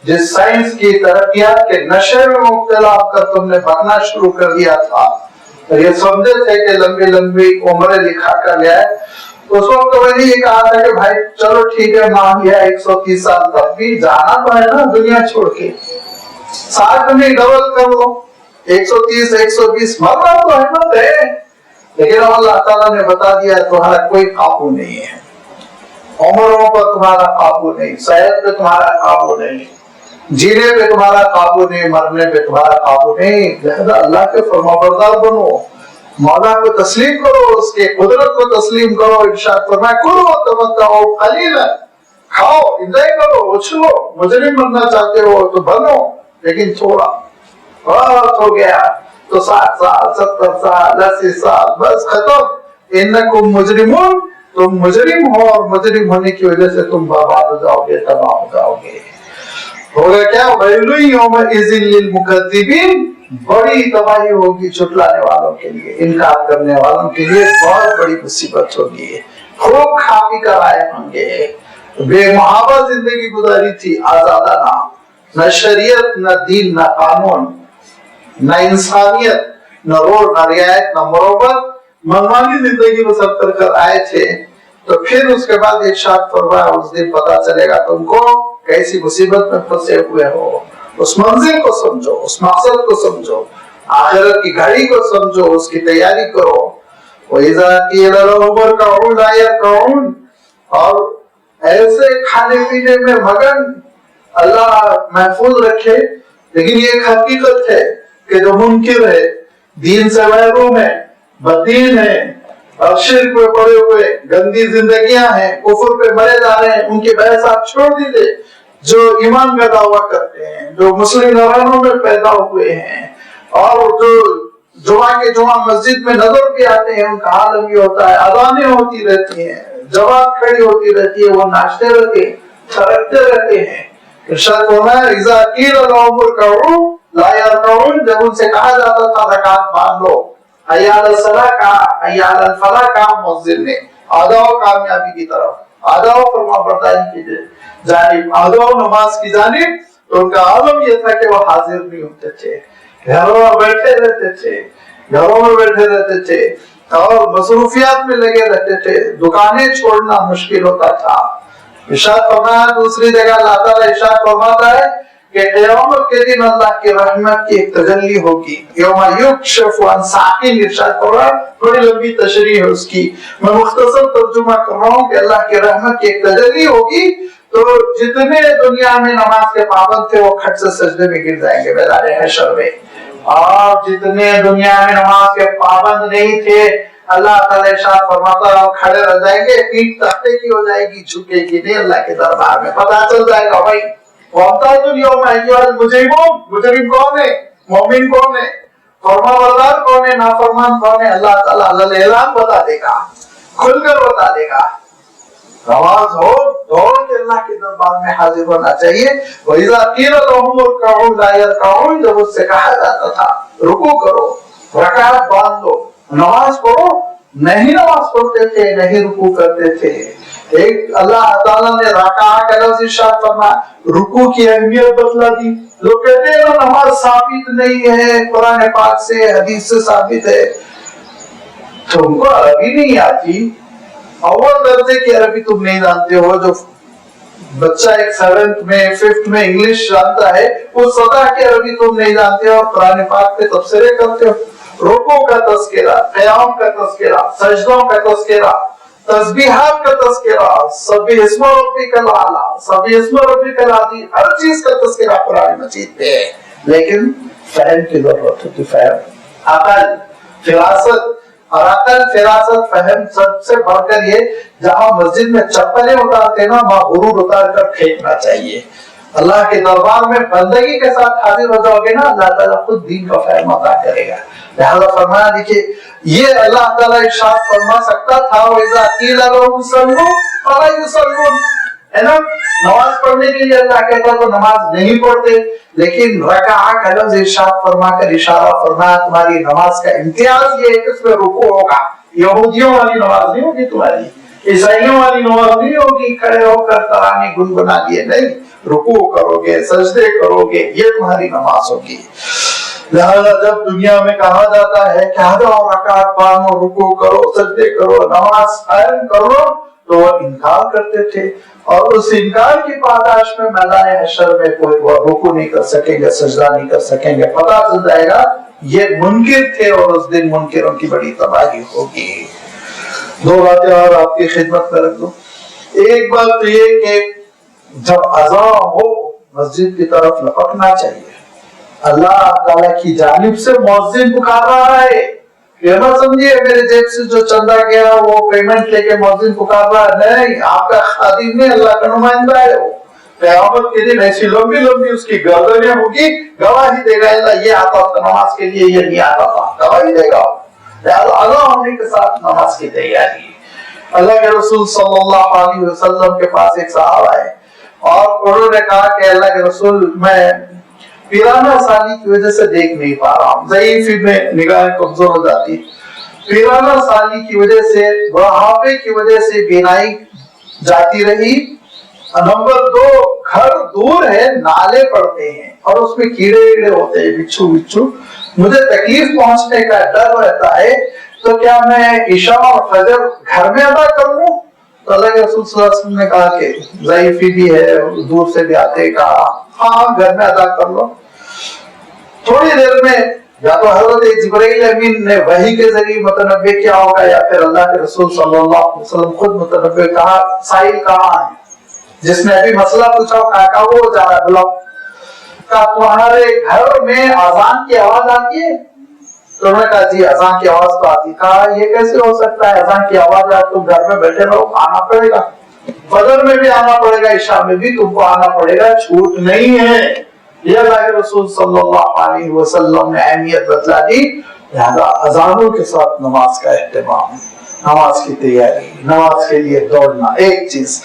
جس سائنس کی ترقیات کے نشے میں مبتلا ہو کر تم نے بھگنا شروع کر دیا تھا، یہ سمجھے تھے کہ لمبی لمبی عمریں لکھا کر لیا ہے، اس وقت تو میں نے یہ کہا تھا کہ بھائی چلو ٹھیک ہے، مان لیا 130 سال، تب بھی جانا تو ہے نا دنیا چھوڑ کے، 60 میں ڈبل کر لو، 130 120 مرنا تو احمد ہے۔ لیکن اللہ تعالیٰ نے بتا دیا تمہارا کوئی قابو نہیں ہے، عمروں پر تمہارا قابو نہیں، صحت پہ تمہارا قابو نہیں، جینے پہ تمہارا قابو نہیں، مرنے پہ تمہارا قابو نہیں، لہذا اللہ کے فرمانبردار بنو، مولا کو تسلیم کرو، اس کے قدرت کو تسلیم کرو۔ ارشاد فرمایا کلوا تمتعوا قلیلا، کھاؤ، انجوائے کرو، اچھلو، مجرم بننا چاہتے ہو تو بنو، لیکن تھوڑا بہت ہو گیا تو 60 سال 70 سال 80 سال بس ختم۔ انکم مجرمون، تم مجرم ہو، اور مجرم ہونے کی وجہ سے تم برباد ہو جاؤ گے، تباہ ہو جاؤ گے۔ ہوگا کیا؟ ویل یومئذ للمکذبین، بڑی تباہی ہوگی جھٹلانے والوں کے لیے، انکار کرنے والوں کے لیے بہت بڑی مصیبت ہوگی۔ خوب کھا پی کر آئے ہوں گے، بے محابہ زندگی گزاری تھی، آزادانہ، نہ شریعت نہ دین نہ قانون نہ انسانیت، نہ روڈ نہ رعایت نہ مروت، منمانی زندگی بسر کر کر آئے تھے۔ تو پھر اس کے بعد ارشاد فرمایا اس دن پتا چلے گا تم کو کیسی مصیبت میں پھنسے ہوئے ہو۔ اس منزل کو سمجھو، اس مقصد کو سمجھو، آخرت کی گھڑی کو سمجھو، اس کی تیاری کرو۔ وَإِذَا قِيلَ لَهُمُ ارْكَعُوا لَا يَرْكَعُونَ، اور ایسے کھانے پینے میں مگن، اللہ محفوظ رکھے، لیکن یہ ایک حقیقت ہے کہ جو منکر ہے، دین سے محروم ہے، بدین ہے، اور شرک میں پڑے ہوئے، گندی زندگیاں ہیں، کفر پہ مرے جا رہے ہیں، ان کے بحث آپ چھوڑ دیجئے۔ جو ایمان کا دعویٰ کرتے ہیں، جو مسلم گھرانوں میں پیدا ہوئے ہیں، اور جو جمعہ کے جمعہ مسجد میں نظر بھی آتے ہیں، ان کا حال یہ ہوتا ہے، اذانیں ہوتی رہتی ہیں، جماعت کھڑی ہوتی رہتی ہے، وہ ناچتے رہتے ہیں، تھرکتے رہتے ہیں۔ ارشاد فرمایا اذا قیل لهم ارکعوا لا یرکعون، جب ان سے کہا جاتا تھا رکعت باندھ لو، حی علی الصلاۃ کہا، حی علی الفلاح کہا مؤذن نے، آدھاؤ کامیابی کی طرف، آدھاؤ فرمانبرداری کی جانب، آدھاؤ نماز کی جانب، تو ان کا عالم یہ تھا کہ وہ حاضر نہیں ہوتے تھے، گھروں میں بیٹھے رہتے تھے، گھروں میں بیٹھے رہتے تھے، اور مصروفیات میں لگے رہتے تھے، دکانیں چھوڑنا مشکل ہوتا تھا۔ ارشاد فرمایا دوسری جگہ اللہ تعالیٰ ارشاد فرماتا ہے کہ قیامت کے دن اللہ کی رحمت کی ایک تجلی ہوگی، یوم یکشف عن ساق، ارشاد فرمایا، بڑی لمبی تشریح ہے اس کی، میں مختصر ترجمہ کر رہا ہوں کہ اللہ کی رحمت کی ایک تجلی ہوگی، تو جتنے دنیا میں نماز کے پابند تھے وہ کھٹ سے سجدے میں گر جائیں گے میدان حشر میں، اور جتنے دنیا میں نماز کے پابند نہیں تھے اللہ تعالیٰ ارشاد فرماتا ہے وہ کھڑے رہ جائیں گے، پیٹ تختے کی ہو جائے گی، جھکے گی نہیں اللہ کے دربار میں، پتہ چل جائے گا بھائی وَامْتَازُ الْيَوْمَ أَيُّهَا الْمُجْرِمُونَ، مجرم کون ہے، مومن کون ہے، فرمانبردار کون ہے، نافرمان کون ہے، اللہ تعالیٰ اعلان بتا دے گا، کھل کر بتا دے گا۔ نماز ہو دوڑ کے اللہ کے دربار میں حاضر ہونا چاہیے. وَإِذَا قِيلَ لَهُمُ ارْكَعُوا لَا يَرْكَعُونَ, جب اس سے کہا جاتا تھا رکوع کرو, رکعت باندھ دو, نماز پڑھو, نہیں نماز پڑھتے تھے, نہیں رکوع کرتے تھے. ایک اللہ تعالیٰ نے رکعہ کا لفظ ارشاد فرمایا, رکوع کی اہمیت بتلا دی. لوگ کہتے ہیں نا نماز ثابت نہیں ہے, قرآن پاک سے حدیث سے ثابت ہے. تم کو عربی نہیں آتی, اول درجے کی عربی تم نہیں جانتے ہو. جو بچہ ایک 7th میں 5th میں انگلش جانتا ہے, وہ سطح کی عربی تم نہیں جانتے ہو, قرآن پاک پہ تبصرے کرتے ہو. رکوع کا تذکرہ, قیام کا تذکرہ, سجدوں کا تذکرہ, تسبیحات کا تذکرہ, سبح اسم ربک الاعلی, سبح اسم ربک العظیم, ہر چیز کا تذکرہ قرآن مجید پہ ہے. لیکن فہم کی ضرورت ہوتی, فہم, عقل, فراست. اور عقل, فراست, فہم سب سے بڑھ کر یہ, جہاں مسجد میں چپلیں اتارتے نا, وہاں غرور اتار کر پھینکنا چاہیے. اللہ کے دربار میں بندگی کے ساتھ حاضر ہو جاؤ گے نا, اللہ تعالیٰ خود دین کا فہم عطا کرے گا. لہذا فرمایا, دیکھیے یہ اللہ تعالیٰ ارشاد فرما سکتا تھا, وَإِذَا قِيلَ لَهُمْ صَلُّوا فَلَا يُصَلُّونَ, ہے نا, نماز پڑھنے کے لیے اللہ کہتا تو نماز نہیں پڑھتے. لیکن رکعہ کا لفظ ارشاد فرما کر اشارہ فرمایا, تمہاری نماز کا امتیاز یہ ہے کہ اس میں رکوع ہوگا. یہودیوں والی نماز نہیں ہوگی تمہاری, عیسائیوں والی نماز نہیں ہوگی, کھڑے ہو کر ترانے گنگنا دیے, نہیں, رکوع کرو گے, سجدے کرو گے, یہ تمہاری نماز ہوگی. لہذا جب دنیا میں کہا جاتا ہے کہ آ جاؤ رکعت باندھو, رکوع کرو, سجدے کرو, نماز قائم کرو, تو وہ انکار کرتے تھے. اور اس انکار کی پاداش میں میدان حشر میں کوئی رکوع نہیں کر سکیں گے, سجدہ نہیں کر سکیں گے. پتہ چل جائے گا یہ منکر تھے, اور اس دن منکروں کی بڑی تباہی ہوگی. 2 باتیں اور آپ کی خدمت میں رکھ دوں. ایک بات تو یہ کہ جب اذان ہو مسجد کی طرف لپکنا چاہیے. اللہ تعالیٰ کی جانب سے مؤذن پکار رہا ہے, یہ نہ سمجھیے میرے جیب سے جو چندہ گیا وہ پیمنٹ لے کے مؤذن پکار رہا ہے. نہیں, آپ کا خادم نہیں, اللہ کا نمائندہ ہے وہ. قیامت کے دن ایسی لمبی لمبی اس کی گردنیں ہوگی, گواہی دے گا اللہ یہ آتا تھا نماز کے لیے, یہ نہیں آتا تھا, گواہی دے گا. اللہ ہونے کے ساتھ نماز کی تیاری. اللہ کے رسول صلی اللہ علیہ وسلم کے پاس ایک صحابہ ہے, اور انہوں نے کہا کہ اللہ کے رسول, میں پیرانہ سالی کی وجہ سے دیکھ نہیں پا رہا ہوں, ضعیف میں نگاہیں کمزور ہو جاتی. پیرانہ سالی کی وجہ سے, بڑھاپے کی وجہ سے بینائی جاتی رہی. نمبر 2, گھر دور ہے, نالے پڑتے ہیں اور اس میں کیڑے ہوتے ہیں, بچھو, مجھے تکلیف پہنچنے کا ڈر رہتا ہے, تو کیا میں عشاء اور فجر گھر میں ادا کر لوں؟ تو اللہ کے رسول صلی اللہ علیہ وسلم نے کہا کہ ضعیفی بھی ہے, دور سے بھی آتے, کہا ہاں گھر میں ادا کر لو. تھوڑی دیر میں یا تو حضرت جبرائیل امین نے وحی کے ذریعے متنبع کیا ہوگا, یا پھر اللہ کے رسول صلی اللہ علیہ وسلم خود متنبع. کہا سائل کہاں ہے, جس نے ابھی مسئلہ پوچھا, کہا وہ جا رہا ہے, بلاؤ. کہا تمہارے گھر میں اذان کی آواز آتی ہے؟ تو انہوں نے کہا جی اذان کی آواز تو آتی. کہا یہ کیسے ہو سکتا ہے, اذان کی آواز آئے تم گھر میں بیٹھے رہو, آنا پڑے گا, فجر میں بھی آنا پڑے گا, عشاء میں بھی تم کو آنا پڑے گا, چھوٹ نہیں ہے. یہ اللہ کے رسول صلی اللہ علیہ وسلم نے اہمیت بتلا دی. لہذا اذانوں کے ساتھ نماز کا اہتمام, نماز کی تیاری, نماز کے لیے دوڑنا ایک چیز.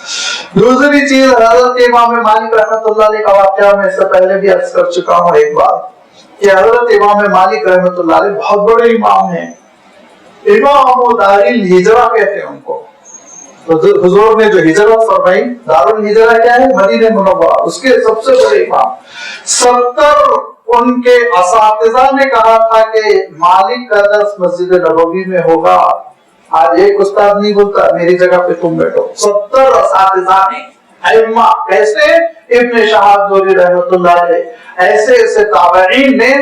دوسری چیز, حضرت امام مالک رحمۃ اللہ علیہ کا واقعہ میں اس سے پہلے بھی عرض کر چکا ہوں ایک بار, کہ حضرت امام مالک رحمۃ اللہ علیہ بہت بڑے امام ہیں, امام دار الہجرہ کہتے ہیں ان کو. تو حضور نے جو ہجرت فرمائی, دار الہجرہ کیا ہے, مدینہ منورہ, اس کے سب سے بڑے امام. 70 ان کے اساتذہ نے کہا تھا کہ مالک کا درس مسجد نبوی میں ہوگا. آج ایک استاد نہیں بولتا میری جگہ پہ تم بیٹھو. 70 اساتذہ نے, ائمہ, کیسے ابن شہاب زہری رحمۃ اللہ علیہ, ایسے ایسے تابعین نے,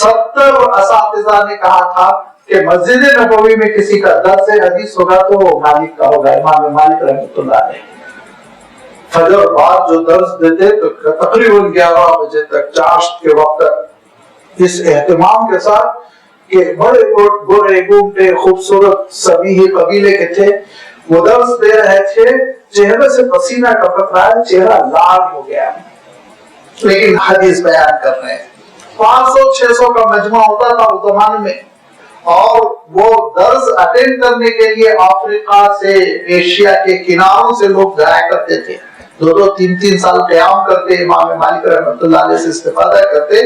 70 اساتذہ نے کہا تھا کہ مسجد نبوی میں کسی کا درس حدیث ہوگا تو وہ مالک کا ہوگا, امام مالک رحمۃ اللہ علیہ. فجر بعد جو درس دیتے تو تقریباً 11 بجے تک, چاشت کے وقت تک, اس اہتمام کے ساتھ کہ بڑے گورے گونٹے خوبصورت سبیہی قبیلے کے تھے, وہ درس دے رہے تھے, چہرے سے پسینہ ٹپک رہا ہے, چہرہ لال ہو گیا, لیکن حدیث بیان کر رہے ہیں. 500-600 کا مجمع ہوتا تھا اس زمانے میں, اور وہ درس اٹینڈ کرنے کے لیے افریقہ سے ایشیا کے کناروں سے لوگ جایا کرتے تھے، 2-3 سال قیام کرتے، امام مالک رحمۃ اللہ علیہ سے استفادہ کرتے،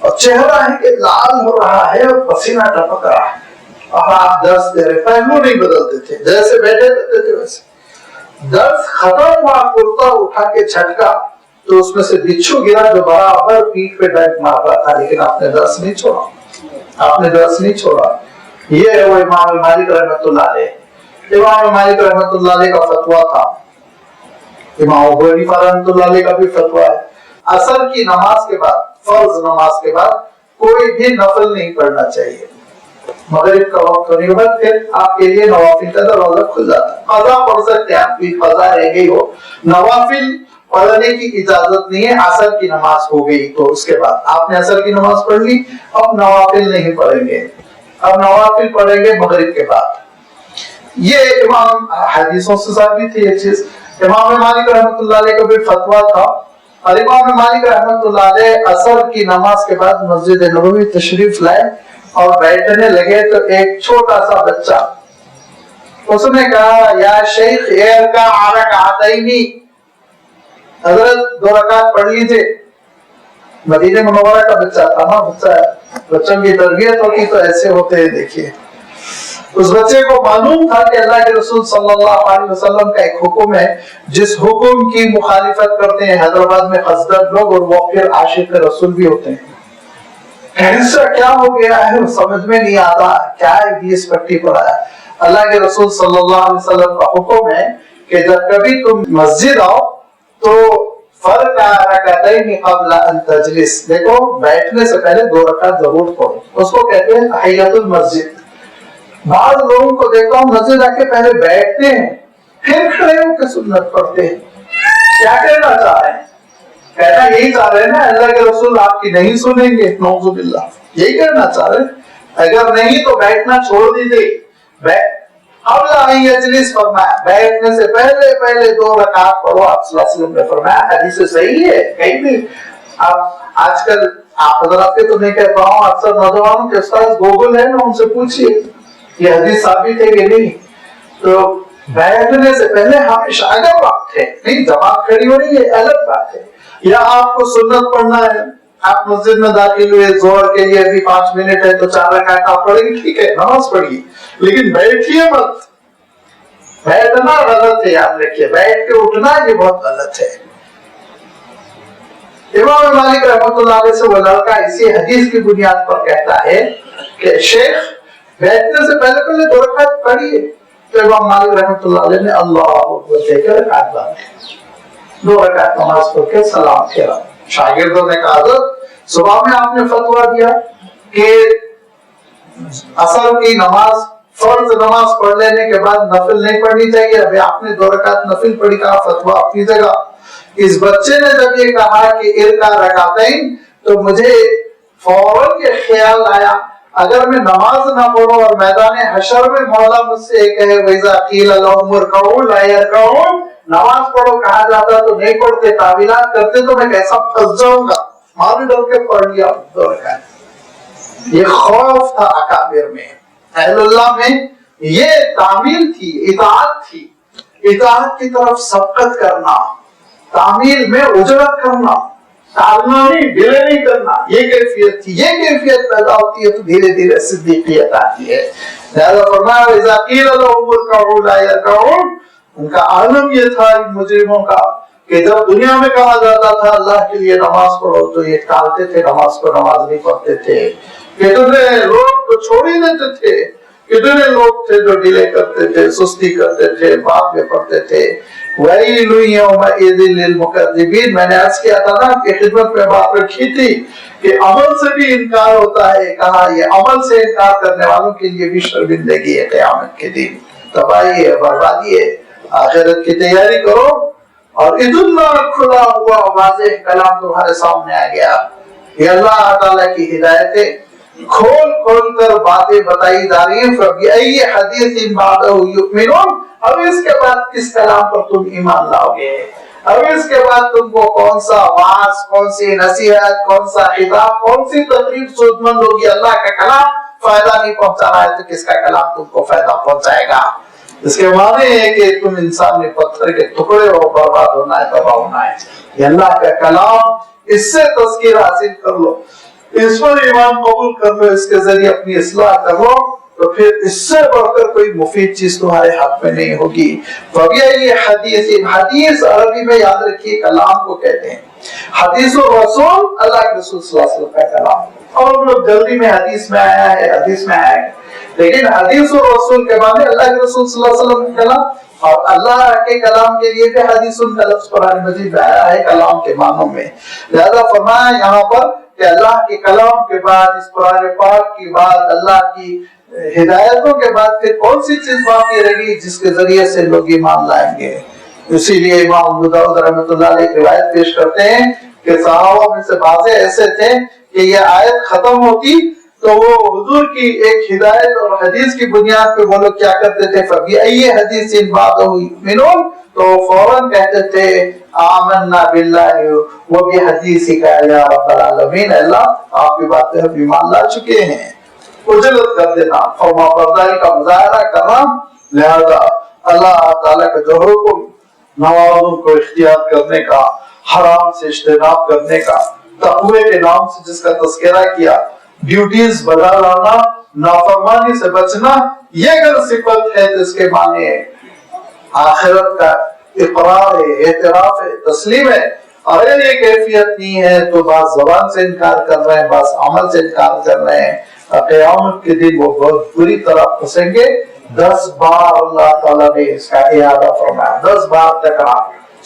اور چہرہ ہے کہ لال ہو رہا ہے اور پسینہ ٹپک رہا ہے، اور آپ درس دے رہے، پہلو نہیں بدلتے تھے، جیسے بیٹھے رہتے تھے ویسے۔ درس ختم ہوا، کرتا اٹھا کے جھٹکا تو اس میں سے بچھو گرا جو برابر پیٹھ پہ ڈنک مار رہا تھا، لیکن آپ نے درس نہیں چھوڑا، آپ نے درس نہیں چھوڑا۔ یہ ہے وہ امام مالک رحمۃ اللہ علیہ۔ امام مالک رحمۃ اللہ علیہ کا فتویٰ تھا، امام ابو حنیفہ رحمۃ اللہ علیہ کا بھی فتویٰ ہے، عصر کی نماز کے بعد، فرض نماز کے بعد کوئی بھی نفل نہیں پڑھنا چاہیے۔ مغرب کا وقت ہونے کے بعد پھر آپ کے لیے نوافل کا دروازہ کھل جاتا ہے، قضا پڑھ سکتے ہیں، آپ کی قضا رہ گئی ہو، نوافل پڑھنے کی اجازت نہیں ہے۔ عصر کی نماز ہو گئی تو اس کے بعد آپ نے عصر کی نماز پڑھ لی، اب نوافل نہیں پڑھیں گے، اب نوافل پڑھیں گے مغرب کے بعد۔ یہ امام حدیثوں سے ثابت ہے یہ چیز۔ امام مالک رحمۃ اللہ علیہ کا بھی فتویٰ تھا، اور امام مالک رحمۃ اللہ علیہ عصر کی نماز کے بعد مسجد نبوی تشریف لائے اور بیٹھنے لگے تو ایک چھوٹا سا بچہ اس نے کہا، یا شیخ ارکع رکعتین، حضرت 2 رکعت پڑھ لیجئے۔ مدینہ منورہ کا بچہ تھا نا، بچوں کی تربیت ہوتی تو ایسے ہوتے ہیں۔ دیکھیے اس بچے کو معلوم تھا کہ اللہ کے رسول صلی اللہ علیہ وسلم کا ایک حکم ہے، جس حکم کی مخالفت کرتے ہیں حیدرآباد میں قصدر لوگ، اور وہ پھر عاشق رسول بھی ہوتے ہیں۔ ایسا کیا ہو گیا ہے سمجھ میں نہیں آتا، کیا ہے 20 پٹی پڑا ہے۔ اللہ کے رسول صلی اللہ علیہ وسلم کا حکم ہے کہ جب کبھی تم مسجد آؤ تو فرقع رکعتین قبل ان تجلس، دیکھو بیٹھنے سے پہلے 2 رکعت ضرور پڑھو، اس کو کہتے ہیں تحیۃ المسجد۔ بعض لوگوں کو دیکھتا ہوں مسجد آ کے پہلے بیٹھتے ہیں پھر کھڑے ہو کے سنت پڑھتے ہیں۔ کیا کہنا چاہ رہے ہیں؟ کہنا یہی چاہ رہے ہیں نا اللہ کے رسول آپ کی نہیں سنیں گے، نعوذ باللہ، یہی کہنا چاہ رہے ہیں۔ اگر نہیں تو بیٹھنا چھوڑ دیجیے۔ قبل ان یجلس فرمایا، بیٹھنے سے پہلے 2 رکعت پڑھو، آپ صلی اللہ علیہ وسلم نے فرمایا، حدیث صحیح ہے کہیں بھی۔ آج کل آپ حضرات کے تو نہیں کہتا ہوں، اکثر نوجوانوں کے استاد گوگل ہے نا، ان سے پوچھئے یہ حدیث ثابت ہے کہ نہیں۔ تو بیٹھنے سے پہلے ہمیشہ، اگر وقت ہے، نہیں جماعت کھڑی ہو رہی ہے الگ بات ہے، یا آپ کو سنت پڑھنا ہے، آپ مسجد میں داخل ہوئے، ظہر کے لیے ابھی 5 منٹ ہے تو 4 رکعت آپ پڑھیں گے، ٹھیک ہے نماز پڑھیے، لیکن بیٹھیے مت۔ بیٹھنا غلط ہے، یاد رکھیے، بیٹھ کے اٹھنا یہ بہت غلط ہے۔ امام مالک رحمۃ اللہ علیہ سے وہ لڑکا اسی حدیث کی بنیاد پر کہتا ہے کہ شیخ بیٹھنے سے پہلے 2 رکعت پڑھیے، تو امام مالک رحمۃ اللہ علیہ نے اللہ اکبر کہہ کر رکعت باندھی، 2 رکعت نماز پڑھ کے سلام پھیرا۔ شاگردوں نے کہا حضرت صبح میں آپ نے فتویٰ دیا کہ عصر کی نماز، فرض نماز پڑھ لینے کے بعد نفل نہیں پڑھنی چاہیے، ابھی آپ نے 2 رکعت نفل پڑھی، کہا فتویٰ اپنی جگہ۔ اس بچے نے جب یہ کہا کہ ارکع رکعتین، تو مجھے فوراً یہ خیال آیا، اگر میں نماز نہ پڑھوں اور میدان حشر میں مولا مجھ سے کہے وَإِذَا قِيلَ لَهُمُ ارْكَعُوا لَا يَرْكَعُونَ، نماز پڑھو کہا جاتا تو نہیں پڑھتے، تعویلات کرتے، تو میں کیسا پھنس جاؤں گا، مار ڈر کے پڑھ لیا 2 رکعت۔ یہ خوف تھا اکابر میں، اہل اللہ میں یہ تعمیل تھی، اطاعت تھی، اطاعت کی طرف سبقت کرنا، تعمیل میں اجرت کرنا، ٹالنا نہیں، ڈیلے نہیں کرنا، یہ کیفیت تھی۔ یہ کیفیت پیدا ہوتی ہے تو دھیرے دھیرے صدیقیت آتی ہے۔ لہذا فرمایا وَإِذَا قِيلَ لَهُمُ ارْكَعُوا لَا يَرْكَعُونَ، ان کا عالم یہ تھا ان مجرموں کا کہ جب دنیا میں کہا جاتا تھا اللہ کے لیے نماز پڑھو تو یہ ٹالتے تھے نماز کو، نماز نہیں پڑھتے تھے۔ کتنے لوگ تو چھوڑ ہی دیتے تھے، کتنے لوگ تھے جو ڈیلے کرتے تھے، سستی کرتے تھے، بعد میں پڑھتے تھے۔ وَيْلٌ يَوْمَئِذٍ لِّلْمُكَذِّبِينَ، میں نے عرض کیا تھا نا کہ خدمت میں بات رکھی تھی کہ عمل سے بھی انکار ہوتا ہے، کہا یہ عمل سے انکار کرنے والوں کے لیے بھی شرمندگی ہے قیامت کے دن، تباہی ہے، بربادی ہے۔ آخرت کی تیاری کرو، اور اتنا کھلا ہوا واضح کلام تمہارے سامنے آ گیا۔ یہ اللہ تعالیٰ کی ہدایتیں کھول کھول کر باتیں بتائی جا رہی ہیں۔ فَبِأَيِّ حَدِيثٍ بَعْدَهُ يُؤْمِنُونَ، اب اس کے بعد کس کلام پر تم ایمان لاؤ گے؟ اب اس کے بعد تم کو کون سا وعظ، کون سی نصیحت، کون سا خطاب، کون سی تقریر سود مند ہوگی؟ اللہ کا کلام فائدہ نہیں پہنچانا ہے تو کس کا کلام تم کو فائدہ پہنچائے گا؟ اس کے معنی ہے کہ تم انسان نے پتھر کے ٹکڑے ہو، برباد ہونا ہے، تباہ ہونا ہے۔ یہ اللہ کا کلام، اس سے تذکیر حاصل کر لو، اس پر ایمان قبول کر لو، اس کے ذریعے اپنی اصلاح کر لو، تو پھر اس سے بڑھ کر کوئی مفید چیز تمہارے ہاتھ میں نہیں ہوگی۔ فبیئی حدیث، حدیث عربی میں یاد رکھیے کلام کو کہتے ہیں۔ حدیث الرسول اللہ کے رسول صلی اللہ علیہ وسلم کا کلام، اور ہم لوگ جلدی میں حدیث میں آیا ہے، حدیث میں آیا ہے، لیکن حدیث الرسول کے معنی اللہ کے رسول صلی اللہ علیہ وسلم کا کلام، اور اللہ کے کلام کے لیے بھی حدیث کا لفظ قرآن مجید میں آیا ہے کلام کے معنوں میں۔ لہذا فرمایا یہاں پر کہ اللہ کے کلام کے بعد، اس قرآن پاک کی بعد، اللہ کی ہدایتوں کے بعد پھر کون سی چیز باقی رہے گی جس کے ذریعے سے لوگ ایمان لائیں گے؟ اسی لیے امام ابو داؤد رحمۃ اللہ علیہ روایت پیش کرتے ہیں کہ صحابہ میں سے بعض ایسے تھے کہ یہ آیت ختم ہوتی تو وہ حضور کی ایک ہدایت اور حدیث کی بنیاد پہ وہ لوگ کیا کرتے تھے؟ فَبِأَيِّ حَدِيثٍ بَعْدَهُ يُؤْمِنُونَ، تو فوراً کہتے تھے آمنا باللہ وبحدیثک یا رب العالمین، اللہ آپ کی باتیں ہم ایمان لا چکے ہیں۔ اجلت کر دینا، فرما برداری کا مظاہرہ کرنا۔ لہذا اللہ تعالیٰ کا جو حکم نوازوں کو اختیار کرنے کا، حرام سے اجتناب کرنے کا، تقوی کے نام سے جس کا تذکرہ کیا، ڈیوٹیز بجا لانا، نافرمانی سے بچنا، یہ اگر صفت ہے تو اس کے معنی آخرت کا اقرار ہے، اعتراف ہے، تسلیم ہے۔ اور اگر یہ کیفیت نہیں ہے تو بعض زبان سے انکار کر رہے ہیں، بعض عمل سے انکار کر رہے ہیں، قیامت کے دن وہ بہت بری طرح پھنسیں گے۔ 10 بار اللہ تعالیٰ نے اس کا اعادہ فرمایا، 10 بار تکرار۔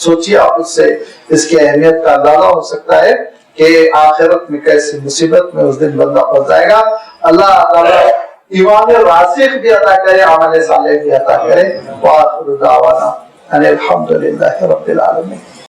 سوچیے آپ، اس سے اس کی اہمیت کا اندازہ ہو سکتا ہے کہ آخرت میں کیسی مصیبت میں اس دن بندہ پھنس جائے گا۔ اللہ تعالیٰ ایمان راسخ بھی عطا کرے، عمل صالح بھی عطا کرے۔ وآخر دعوانا ان الحمد للہ رب العالمین۔